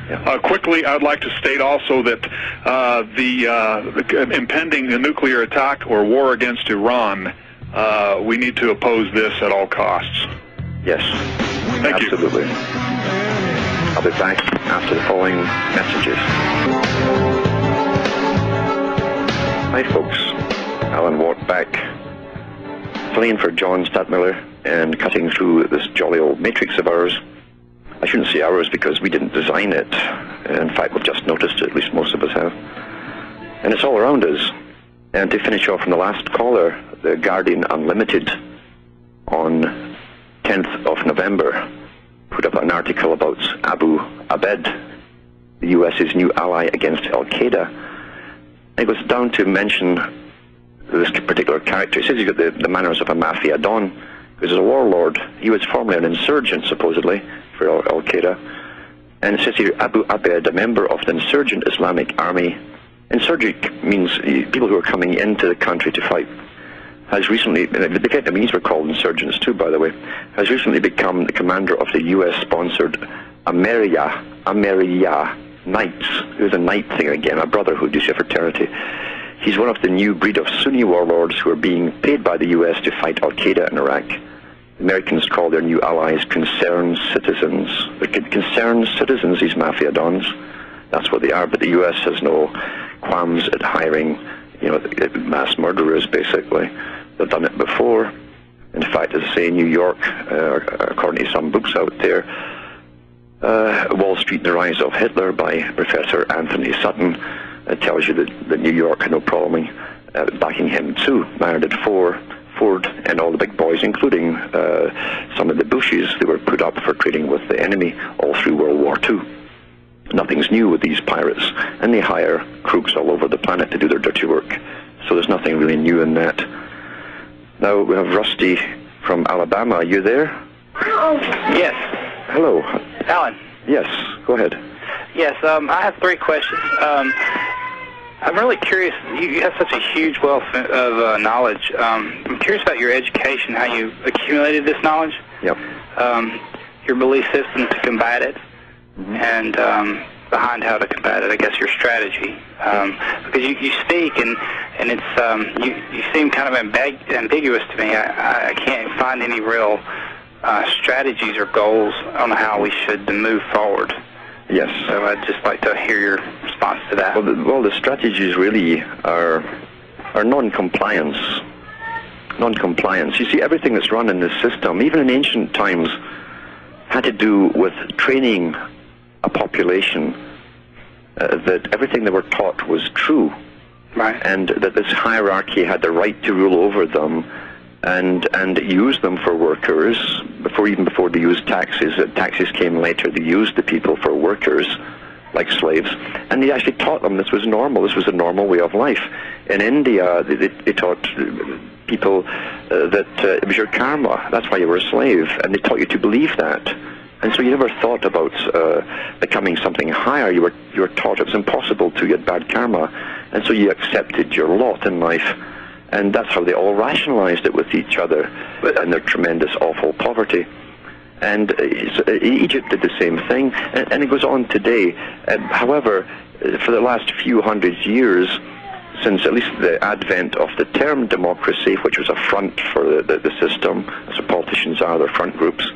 Yeah. Quickly, I'd like to state also that the impending nuclear attack or war against Iran, we need to oppose this at all costs. Yes, Thank absolutely. you. I'll be back after the following messages. Hi, folks. Alan Watt back, filling in for John Stadtmiller and cutting through this jolly old matrix of ours. I shouldn't say ours because we didn't design it. In fact, we've just noticed it, at least most of us have. And it's all around us. And to finish off from the last caller, the Guardian Unlimited on 10th of November put up an article about Abu Abed, the U.S.'s new ally against Al-Qaeda. It goes down to mention this particular character. It says he's got the manners of a mafia don, who's a warlord. He was formerly an insurgent, supposedly, for Al-Qaeda. And it says here, Abu Abed, a member of the insurgent Islamic army. Insurgent means people who are coming into the country to fight. Has recently, the Vietnamese were called insurgents too, by the way, has recently become the commander of the US-sponsored Ameria Knights. There's a knight thing again, a brotherhood, you say, fraternity. He's one of the new breed of Sunni warlords who are being paid by the US to fight Al-Qaeda in Iraq. Americans call their new allies concerned citizens. They're concerned citizens, these mafia dons. That's what they are, but the US has no qualms at hiring, mass murderers, basically. They've done it before. In fact, as I say, in New York, according to some books out there, Wall Street, The Rise of Hitler by Professor Anthony Sutton tells you that New York had no problem backing him too. Neither did Ford and all the big boys, including some of the Bushes. They were put up for trading with the enemy all through World War II. Nothing's new with these pirates, and they hire crooks all over the planet to do their dirty work. So there's nothing really new in that. Now we have Rusty from Alabama. Are you there? Yes. Hello. Alan. Yes, go ahead. Yes, I have 3 questions. I'm really curious. You have such a huge wealth of knowledge. I'm curious about your education, how you accumulated this knowledge. Yep. Your belief system to combat it, and behind how to combat it, I guess your strategy. Because you speak and it's you seem kind of ambiguous to me. I can't find any real strategies or goals on how we should move forward. Yes. So I'd just like to hear your response to that. Well, the strategies really are non-compliance. Non-compliance. You see, everything that's run in this system, even in ancient times, had to do with training a population that everything they were taught was true. Right. And that this hierarchy had the right to rule over them and use them for workers, even before they used taxes. Taxes came later. They used the people for workers, like slaves, and they actually taught them this was normal. This was a normal way of life. In India, they taught people that it was your karma. That's why you were a slave, and they taught you to believe that. And so you never thought about becoming something higher. You were taught it was impossible to get bad karma, and so you accepted your lot in life. And that's how they all rationalized it with each other and their tremendous, awful poverty. And Egypt did the same thing, and it goes on today. However, for the last few hundred years, since at least the advent of the term democracy, which was a front for the system, as the politicians are, their front groups,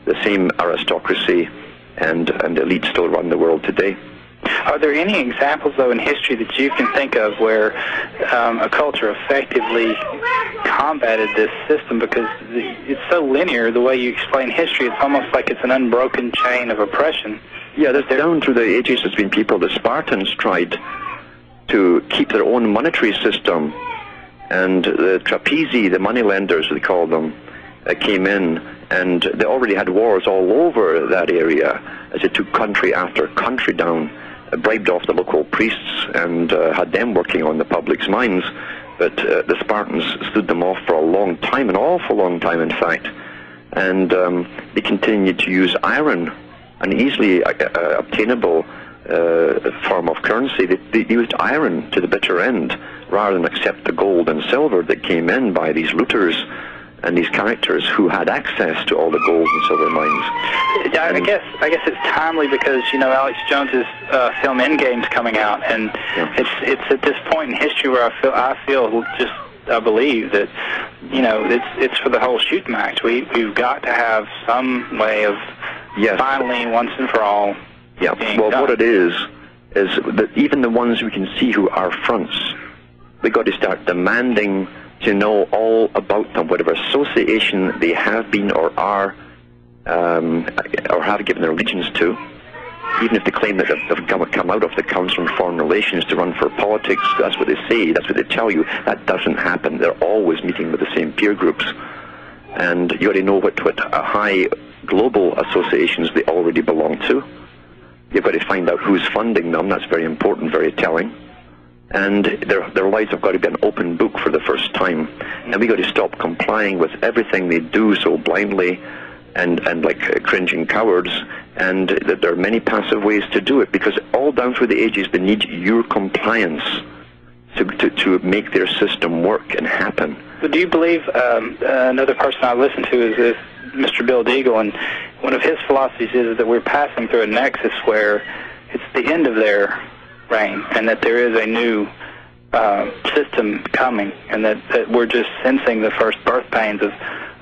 the same aristocracy and elite still run the world today. Are there any examples, though, in history that you can think of where a culture effectively combated this system? Because it's so linear, the way you explain history, it's almost like it's an unbroken chain of oppression. Yeah, down through the ages there's been people, the Spartans tried to keep their own monetary system, and the Trapezi, the moneylenders, they called them, came in, and they already had wars all over that area as they took country after country down, bribed off the local priests and had them working on the public's minds. But the Spartans stood them off for a long time, an awful long time, in fact. And they continued to use iron, an easily obtainable form of currency. They used iron to the bitter end rather than accept the gold and silver that came in by these looters and these characters who had access to all the gold and silver mines. Yeah, I guess it's timely because Alex Jones's film Endgame's coming out, and it's at this point in history where I believe that it's for the whole shoot match. We've got to have some way of finally once and for all. Yeah. Well, what it is that even the ones we can see who are fronts, we got to start demanding to know all about them, whatever association they have been or are, or have given their allegiance to. Even if they claim that they've come out of the Council on Foreign Relations to run for politics, that's what they say, that's what they tell you. That doesn't happen. They're always meeting with the same peer groups. And you already know what high global associations they already belong to. You've got to find out who's funding them. That's very important, very telling. And their lives have got to be an open book for the first time. And we got to stop complying with everything they do so blindly and like cringing cowards. And that there are many passive ways to do it, because all down through the ages they need your compliance to make their system work and happen. But do you believe another person I listen to is Mr. Bill Deagle, and one of his philosophies is that we're passing through a nexus where it's the end of their reign, and that there is a new system coming, and that we're just sensing the first birth pains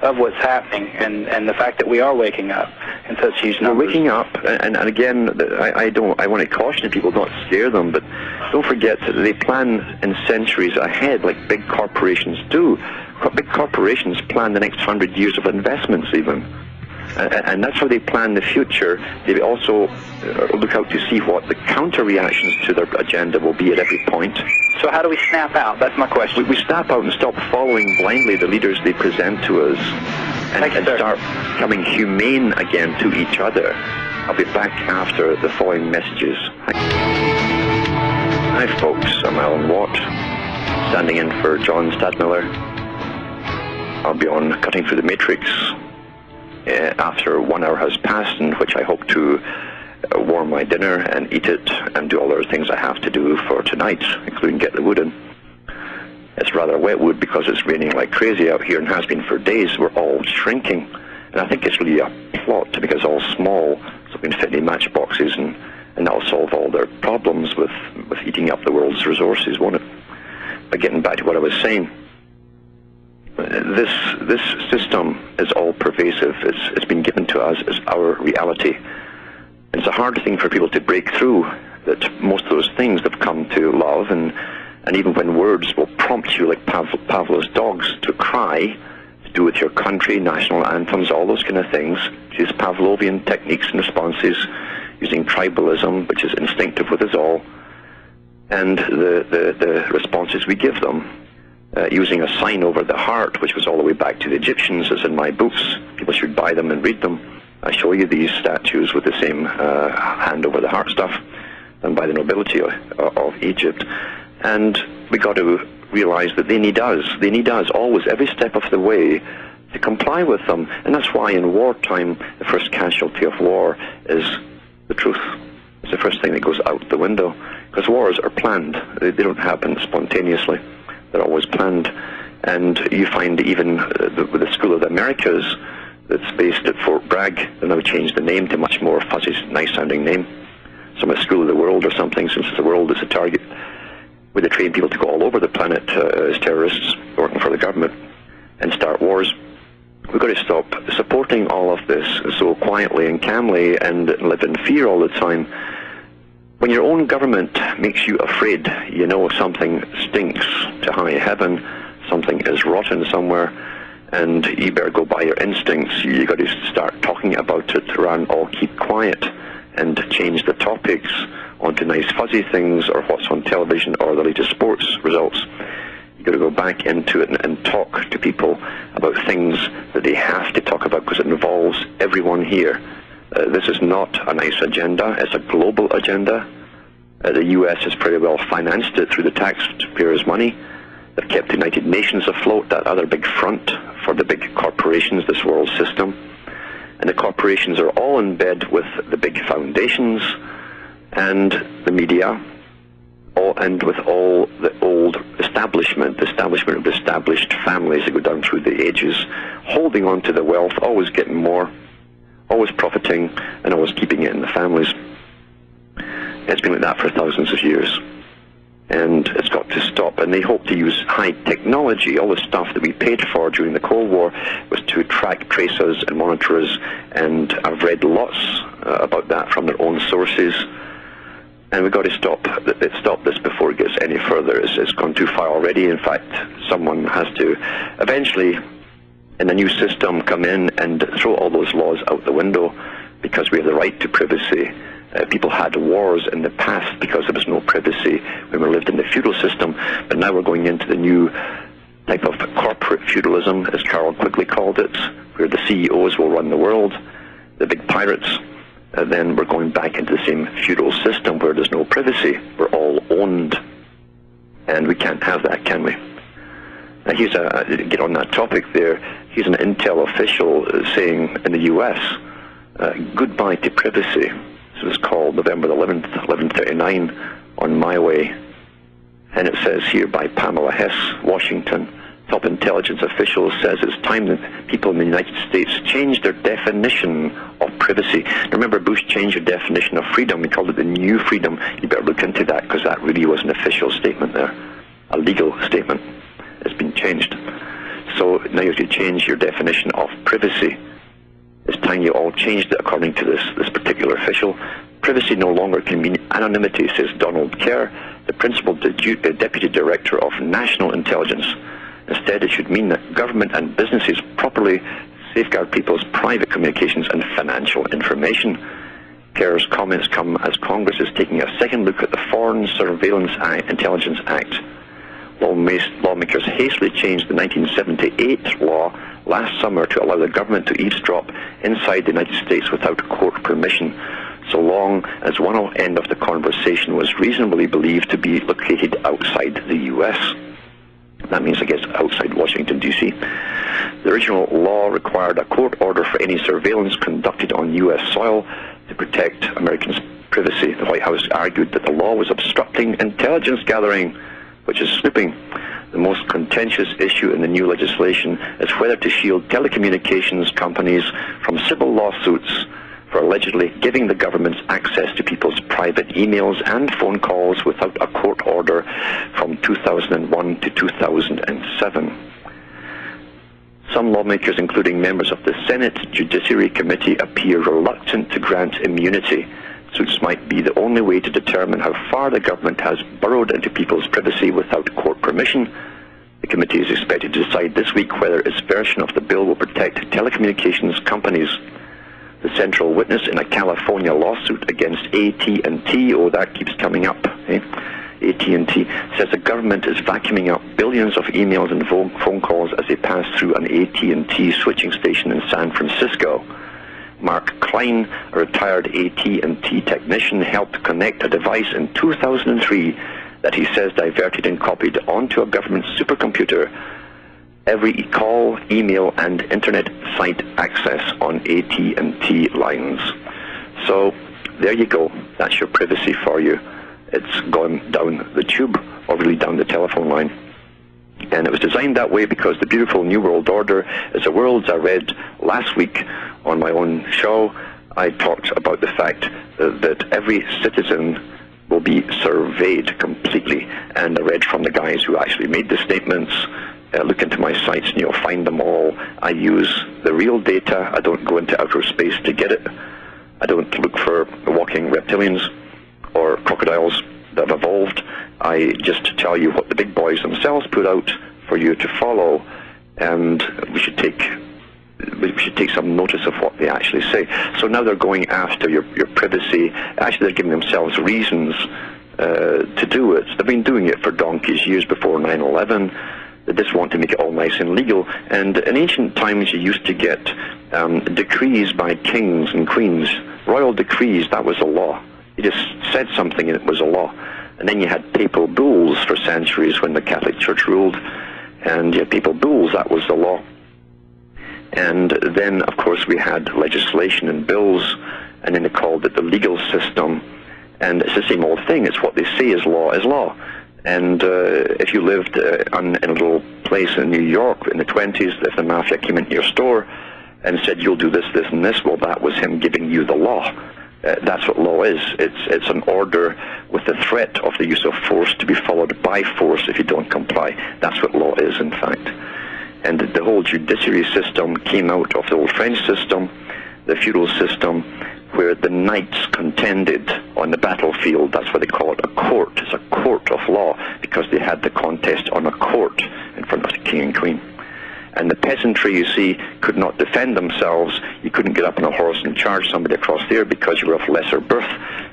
of what's happening, and the fact that we are waking up in such huge numbers. We're waking up, and again, I want to caution people, not scare them, but don't forget that they plan in centuries ahead, like big corporations do. Big corporations plan the next 100 years of investments, even. And that's how they plan the future. They also look out to see what the counter-reactions to their agenda will be at every point. So how do we snap out? That's my question. We snap out and stop following blindly the leaders they present to us, and start becoming humane again to each other. I'll be back after the following messages. Hi folks, I'm Alan Watt, standing in for John Stadtmiller. I'll be on Cutting Through the Matrix after 1 hour has passed, in which I hope to warm my dinner and eat it and do all those things I have to do for tonight, including get the wood in. It's rather wet wood because it's raining like crazy out here and has been for days. We're all shrinking, and I think it's really a plot to make us all small so we can fit in matchboxes, and that'll solve all their problems with eating up the world's resources, won't it? But getting back to what I was saying, this system is all pervasive. It's been given to us as our reality. It's a hard thing for people to break through, that most of those things they've come to love, and even when words will prompt you like Pavlov's dogs to cry, to do with your country, national anthems, all those kind of things, use Pavlovian techniques and responses, using tribalism, which is instinctive with us all, and the responses we give them. Using a sign over the heart, which was all the way back to the Egyptians, as in my books. People should buy them and read them. I show you these statues with the same hand over the heart stuff done by the nobility of Egypt. And we got to realize that they need us. They need us always, every step of the way, to comply with them. And that's why in wartime, the first casualty of war is the truth. It's the first thing that goes out the window. Because wars are planned. They don't happen spontaneously. They're always planned. And you find even with the School of the Americas, that's based at Fort Bragg, they now changed the name to a much more fuzzy, nice-sounding name. Some School of the World or something, since the world is a target, where they train people to go all over the planet as terrorists working for the government and start wars. We've got to stop supporting all of this so quietly and calmly and live in fear all the time. When your own government makes you afraid, you know something stinks to high heaven, something is rotten somewhere, and you better go by your instincts. You got to start talking about it rather than all keep quiet and change the topics onto nice fuzzy things or what's on television or the latest sports results. You got to go back into it and talk to people about things that they have to talk about because it involves everyone here. This is not a nice agenda. It's a global agenda. The U.S. has pretty well financed it through the taxpayers' money. They've kept the United Nations afloat, that other big front for the big corporations, this world system. And the corporations are all in bed with the big foundations and the media, and with all the old establishment, the establishment of the established families that go down through the ages, holding on to the wealth, always getting more, always profiting, and always keeping it in the families. It's been like that for thousands of years. And it's got to stop. And they hope to use high technology. All the stuff that we paid for during the Cold War was to track, trace us, and monitor us. And I've read lots about that from their own sources. And we've got to stop this before it gets any further. It's gone too far already. In fact, someone has to eventually, in a new system, come in and throw all those laws out the window, because we have the right to privacy. People had wars in the past because there was no privacy when we lived in the feudal system, but now we're going into the new type of corporate feudalism, as Carroll Quigley called it, where the CEOs will run the world, the big pirates. Then we're going back into the same feudal system where there's no privacy. We're all owned. And we can't have that, can we? Now, get on that topic there, he's an intel official saying in the U.S., goodbye to privacy. This was called November 11th, 11:39 on My Way. And it says here by Pamela Hess, Washington, top intelligence official says it's time that people in the United States change their definition of privacy. Remember, Bush changed the definition of freedom. He called it the new freedom. You better look into that, because that really was an official statement there, a legal statement. It's been changed. So now you have to change your definition of privacy. It's time you all changed it according to this particular official. Privacy no longer can mean anonymity, says Donald Kerr, the principal deputy director of national intelligence. Instead, it should mean that government and businesses properly safeguard people's private communications and financial information. Kerr's comments come as Congress is taking a second look at the Foreign Surveillance Intelligence Act. Lawmakers hastily changed the 1978 law last summer to allow the government to eavesdrop inside the United States without court permission, so long as one end of the conversation was reasonably believed to be located outside the U.S. That means, I guess, outside Washington, D.C. The original law required a court order for any surveillance conducted on U.S. soil to protect Americans' privacy. The White House argued that the law was obstructing intelligence gathering, which is snooping. The most contentious issue in the new legislation is whether to shield telecommunications companies from civil lawsuits for allegedly giving the government access to people's private emails and phone calls without a court order from 2001 to 2007. Some lawmakers, including members of the Senate Judiciary Committee, appear reluctant to grant immunity. Suits might be the only way to determine how far the government has burrowed into people's privacy without court permission. The committee is expected to decide this week whether its version of the bill will protect telecommunications companies. The central witness in a California lawsuit against AT&T, oh, that keeps coming up, AT&T, says the government is vacuuming up billions of emails and phone calls as they pass through an AT&T switching station in San Francisco. Mark Klein, a retired AT&T technician, helped connect a device in 2003 that he says diverted and copied onto a government supercomputer every call, email, and internet site access on AT&T lines. So there you go. That's your privacy for you. It's gone down the tube, or really down the telephone line. And it was designed that way because the beautiful New World Order is a world I read last week on my own show. I talked about the fact that every citizen will be surveyed completely. And I read from the guys who actually made the statements. Look into my sites and you'll find them all. I use the real data. I don't go into outer space to get it. I don't look for walking reptilians or crocodiles that have evolved. I just tell you what the big boys themselves put out for you to follow, and we should take some notice of what they actually say. So now they're going after your privacy. Actually, they're giving themselves reasons to do it. They've been doing it for donkey's years before 9/11. They just want to make it all nice and legal. And in ancient times, you used to get decrees by kings and queens, royal decrees. That was a law. You just said something and it was a law. And then you had papal bulls for centuries when the Catholic Church ruled. And you had papal bulls, that was the law. And then, of course, we had legislation and bills, and then they called it the legal system. And it's the same old thing. It's what they say is law is law. And if you lived in a little place in New York in the 20s, if the mafia came into your store and said, you'll do this, this, and this, well, that was him giving you the law. That's what law is. It's an order with the threat of the use of force to be followed by force if you don't comply. That's what law is, in fact. And the whole judiciary system came out of the old French system, the feudal system, where the knights contended on the battlefield. That's why they call it a court. It's a court of law, because they had the contest on a court in front of the king and queen. And the peasantry, you see, could not defend themselves. You couldn't get up on a horse and charge somebody across there because you were of lesser birth.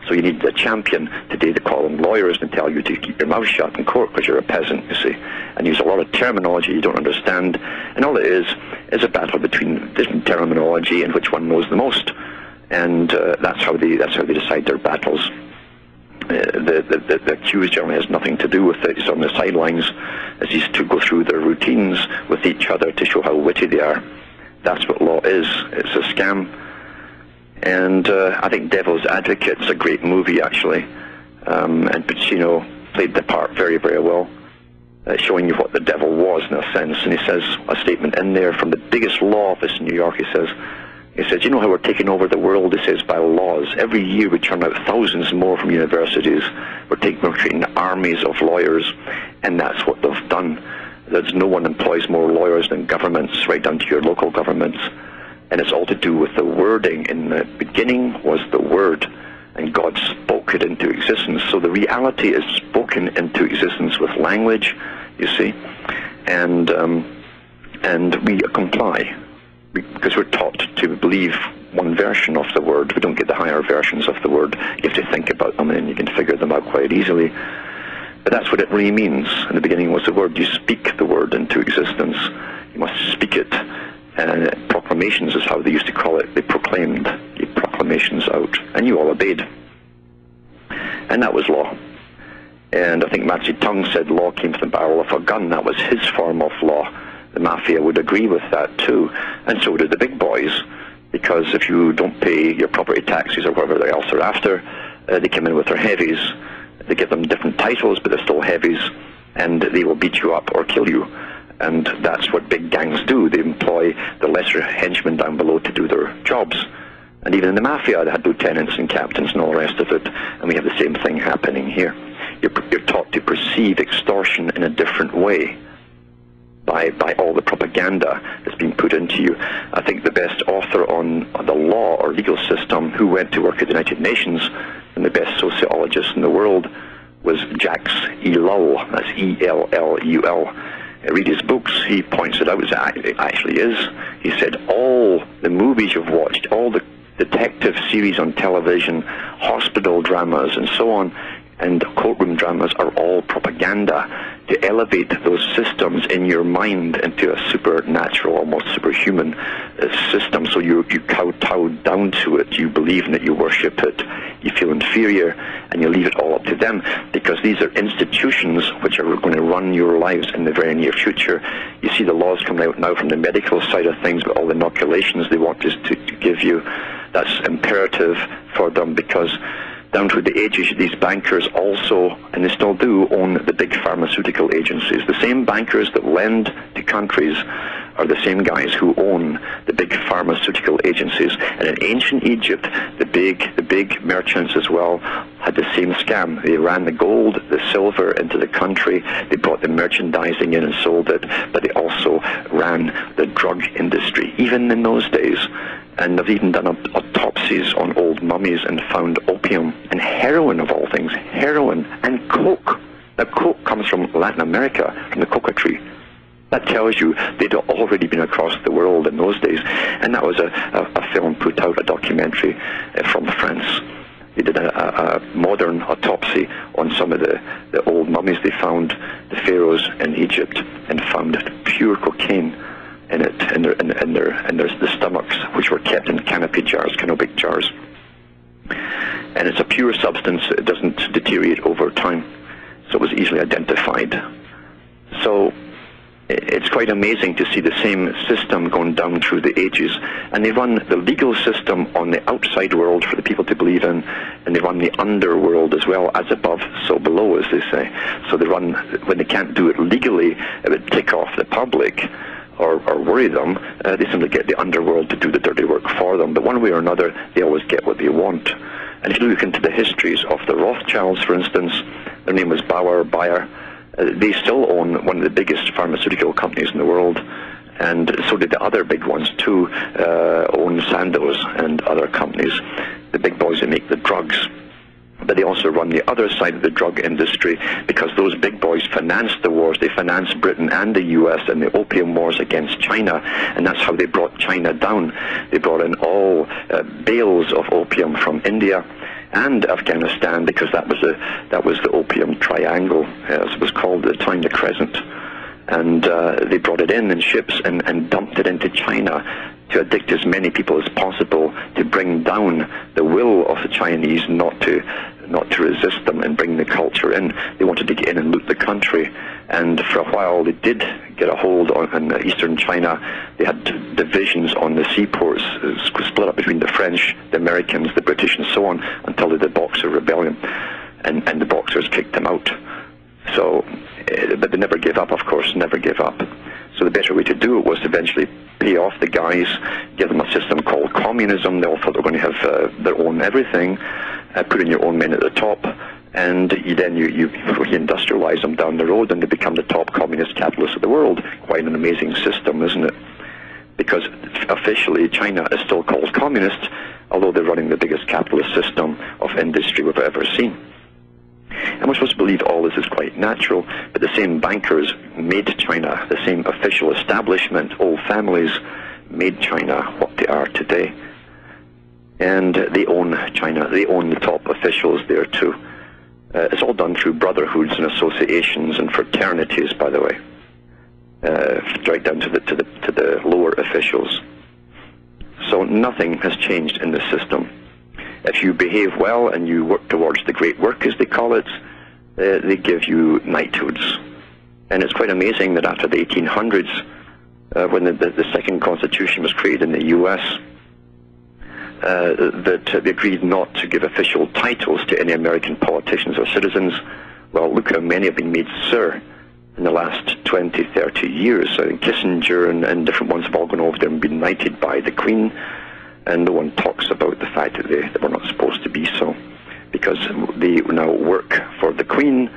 So you needed a champion. Today they call them lawyers and tell you to keep your mouth shut in court because you're a peasant, you see. And use a lot of terminology you don't understand. And all it is a battle between different terminology and which one knows the most. And that's how they decide their battles. the accused generally has nothing to do with it. He's on the sidelines as he's to go through their routines with each other to show how witty they are. That's what law is. It's a scam. And I think Devil's Advocate's a great movie, actually. And Pacino played the part very, very well, showing you what the devil was, in a sense. And he says a statement in there from the biggest law office in New York. He says, you know how we're taking over the world, he says, by laws. Every year we churn out thousands more from universities. We're creating armies of lawyers, and that's what they've done. There's no one employs more lawyers than governments, right down to your local governments. And it's all to do with the wording. In the beginning was the Word, and God spoke it into existence. So the reality is spoken into existence with language, you see, and we comply because we're taught to believe one version of the Word. We don't get the higher versions of the Word. You have to think about them, and you can figure them out quite easily. But that's what it really means. In the beginning was the Word. You speak the Word into existence. You must speak it. And proclamations is how they used to call it. They proclaimed the proclamations out, and you all obeyed. And that was law. And I think Mao Zedong said law came from the barrel of a gun. That was his form of law. The mafia would agree with that too, and so did the big boys, because if you don't pay your property taxes or whatever else they're after, they come in with their heavies. They give them different titles, but they're still heavies, and they will beat you up or kill you. And that's what big gangs do. They employ the lesser henchmen down below to do their jobs. And even in the mafia, they had lieutenants and captains and all the rest of it. And we have the same thing happening here. You're taught to perceive extortion in a different way by all the propaganda that's being put into you. I think the best author on the law or legal system who went to work at the United Nations and the best sociologist in the world was Jacques Ellul. That's E-L-L-U-L. Read his books, he points it out, it actually is. He said all the movies you've watched, all the detective series on television, hospital dramas and so on, and courtroom dramas are all propaganda to elevate those systems in your mind into a supernatural, almost superhuman system. So you kowtow down to it, you believe in it, you worship it, you feel inferior, and you leave it all up to them, because these are institutions which are going to run your lives in the very near future. You see the laws coming out now from the medical side of things, but all the inoculations they want us to give you, that's imperative for them, because down through the ages, these bankers also, and they still do, own the big pharmaceutical agencies. The same bankers that lend to countries are the same guys who own the big pharmaceutical agencies. And in ancient Egypt, the big merchants as well had the same scam. They ran the gold, the silver into the country. They brought the merchandising in and sold it, but they also ran the drug industry, even in those days. And they've even done autopsies on old mummies and found opium and heroin, of all things, heroin and coke. Now, coke comes from Latin America, from the coca tree. That tells you they'd already been across the world in those days. And that was a film put out, a documentary from France. They did a modern autopsy on some of the old mummies they found, the pharaohs in Egypt, and found pure cocaine in it, and there's the stomachs, which were kept in canopy jars, canopic jars. And it's a pure substance. It doesn't deteriorate over time, so it was easily identified. So it's quite amazing to see the same system going down through the ages. And they run the legal system on the outside world for the people to believe in, and they run the underworld as well, as above, so below, as they say. So they run, when they can't do it legally, it would tick off the public or worry them. They simply get the underworld to do the dirty work for them. But one way or another, they always get what they want. And if you look into the histories of the Rothschilds, for instance, their name was Bayer. They still own one of the biggest pharmaceutical companies in the world, and so did the other big ones too, own Sandoz and other companies, the big boys that make the drugs. But they also run the other side of the drug industry, because those big boys financed the wars. They financed Britain and the US and the opium wars against China, and that's how they brought China down. They brought in all bales of opium from India and Afghanistan, because that was the opium triangle, as it was called at the time, the Crescent. And they brought it in ships and dumped it into China to addict as many people as possible, to bring down the will of the Chinese not to resist them and bring the culture in. They wanted to get in and loot the country, and for a while they did get a hold on eastern China. They had divisions on the seaports, split up between the French, the Americans, the British, and so on, until the Boxer Rebellion, and the Boxers kicked them out. So, but they never gave up, of course, never gave up. So the better way to do it was to eventually pay off the guys, give them a system called communism. They all thought they were going to have their own everything, put in your own men at the top, and then you industrialize them down the road, and they become the top communist capitalists of the world. Quite an amazing system, isn't it? Because officially China is still called communist, although they're running the biggest capitalist system of industry we've ever seen. And we're supposed to believe all this is quite natural, but the same bankers made China, the same official establishment, old families, made China what they are today. And they own China, they own the top officials there too. It's all done through brotherhoods and associations and fraternities, by the way, right down to the lower officials. So nothing has changed in the system. If you behave well and you work towards the great work, as they call it, they give you knighthoods. And it's quite amazing that after the 1800s, when the second constitution was created in the U.S., that they agreed not to give official titles to any American politicians or citizens. Well, look how many have been made sir in the last 20, 30 years. I think Kissinger and different ones have all gone over there and been knighted by the Queen. And no one talks about the fact that they were not supposed to be so, because they now work for the Queen,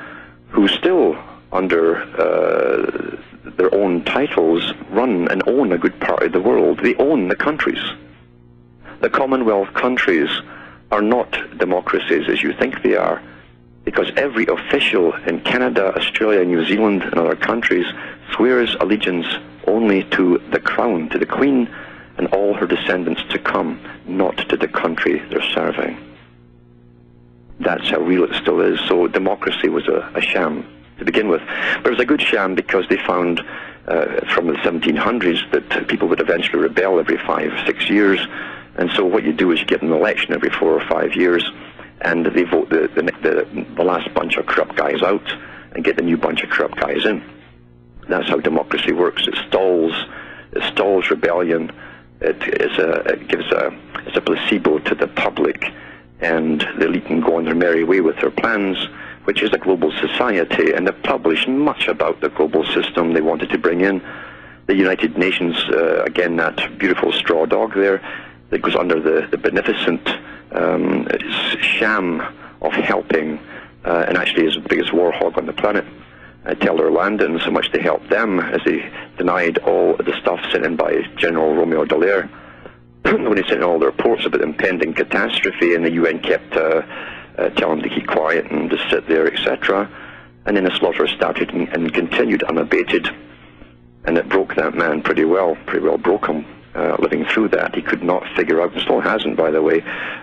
who still, under their own titles, run and own a good part of the world. They own the countries. The Commonwealth countries are not democracies as you think they are, because every official in Canada, Australia, New Zealand, and other countries swears allegiance only to the Crown, to the Queen, and all her descendants to come, not to the country they're serving. That's how real it still is. So democracy was a sham to begin with. But it was a good sham because they found from the 1700s that people would eventually rebel every 5 or 6 years. And so what you do is you get an election every 4 or 5 years, and they vote the last bunch of corrupt guys out and get the new bunch of corrupt guys in. That's how democracy works. It stalls rebellion. It's a placebo to the public, and the elite can go on their merry way with their plans, which is a global society, and they've published much about the global system they wanted to bring in. The United Nations, again, that beautiful straw dog there, that goes under the beneficent sham of helping, and actually is the biggest war hog on the planet. Tell their Landon so much they helped them as they denied all the stuff sent in by General Romeo Dallaire when they sent in all the reports about the impending catastrophe, and the UN kept telling them to keep quiet and just sit there, etc. And then the slaughter started and continued unabated, and it broke that man pretty well broke him. Living through that, he could not figure out, and still hasn't, by the way,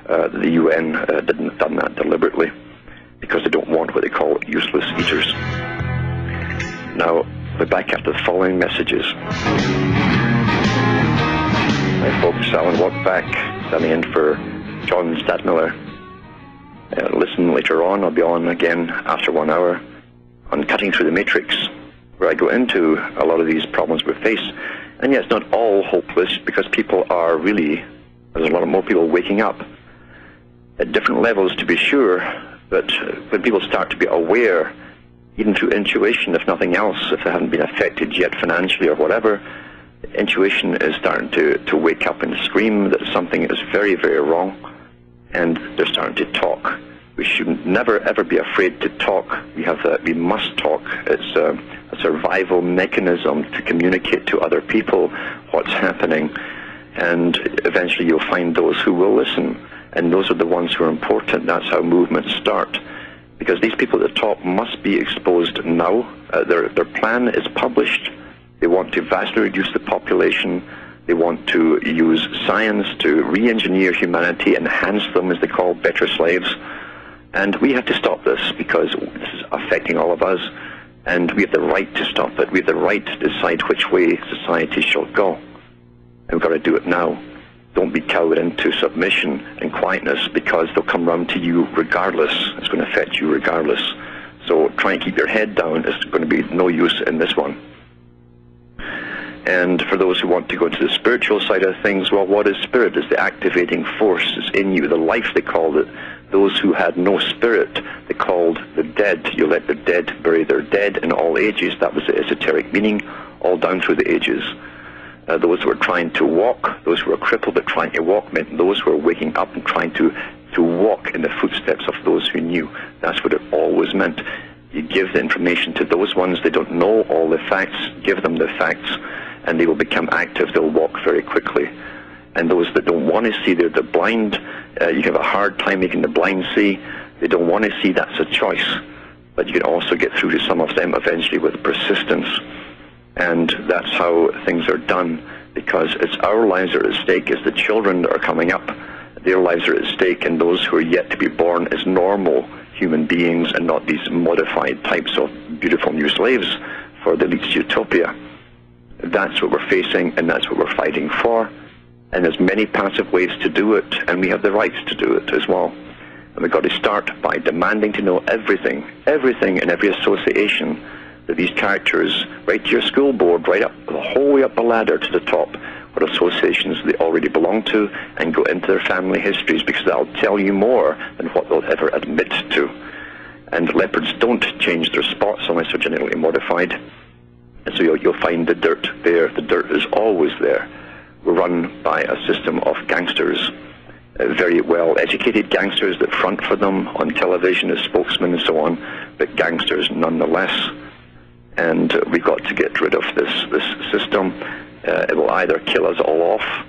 the UN didn't done that deliberately, because they don't want what they call useless eaters. Now, we're back after the following messages. Hi folks, Alan Walkback, standing in for John Stadtmiller. Listen later on, I'll be on again after 1 hour on Cutting Through the Matrix, where I go into a lot of these problems we face. And yet it's not all hopeless, because people are really, there's a lot more people waking up at different levels to be sure, but when people start to be aware, even through intuition, if nothing else, if they haven't been affected yet financially or whatever, intuition is starting to wake up and scream that something is very, very wrong, and they're starting to talk. We should never ever be afraid to talk. We must talk. It's a survival mechanism to communicate to other people what's happening, and eventually you'll find those who will listen, and those are the ones who are important. That's how movements start, because these people at the top must be exposed now. Their plan is published. They want to vastly reduce the population. They want to use science to re-engineer humanity, enhance them, as they call, better slaves. And we have to stop this, because this is affecting all of us, and we have the right to stop it. We have the right to decide which way society shall go. and we've got to do it now. Don't be cowed into submission and quietness, because they'll come round to you regardless. It's going to affect you regardless. So try and keep your head down. It's going to be no use in this one. And for those who want to go to the spiritual side of things, well, what is spirit? It's the activating force. It's in you. The life, they called it. Those who had no spirit, they called the dead. You let the dead bury their dead in all ages. That was the esoteric meaning, all down through the ages. Those who were trying to walk, those who were crippled but trying to walk, meant those who were waking up and trying to walk in the footsteps of those who knew. That's what it always meant. You give the information to those ones. They don't know all the facts. Give them the facts, and they will become active. They'll walk very quickly. And those that don't want to see, they're the blind. You can have a hard time making the blind see. They don't want to see. That's a choice. But you can also get through to some of them eventually with persistence. And that's how things are done, because it's our lives are at stake. It's the children that are coming up. Their lives are at stake, and those who are yet to be born as normal human beings and not these modified types of beautiful new slaves for the elite's utopia. That's what we're facing, and that's what we're fighting for. And there's many passive ways to do it, and we have the rights to do it as well. And we've got to start by demanding to know everything in every association, that these characters, right to your school board, right up the whole way up the ladder to the top, what associations they already belong to, and go into their family histories, because that'll tell you more than what they'll ever admit to. And leopards don't change their spots unless they're genetically modified. And so you'll find the dirt there. The dirt is always there. We're run by a system of gangsters, very well-educated gangsters that front for them on television as spokesmen and so on, but gangsters nonetheless. And we've got to get rid of this system. It will either kill us all off,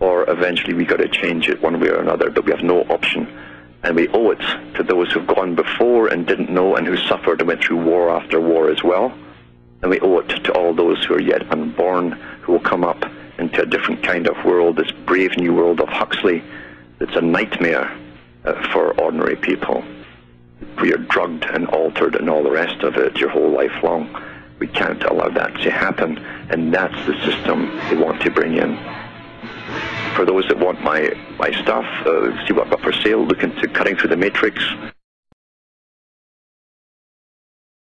or eventually we've got to change it one way or another, but we have no option. And we owe it to those who've gone before and didn't know, and who suffered and went through war after war as well. And we owe it to all those who are yet unborn, who will come up into a different kind of world, this brave new world of Huxley. It's a nightmare for ordinary people, where you're drugged and altered and all the rest of it your whole life long. We can't allow that to happen, and that's the system they want to bring in. For those that want my stuff, see what I've got for sale, look into Cutting Through the Matrix.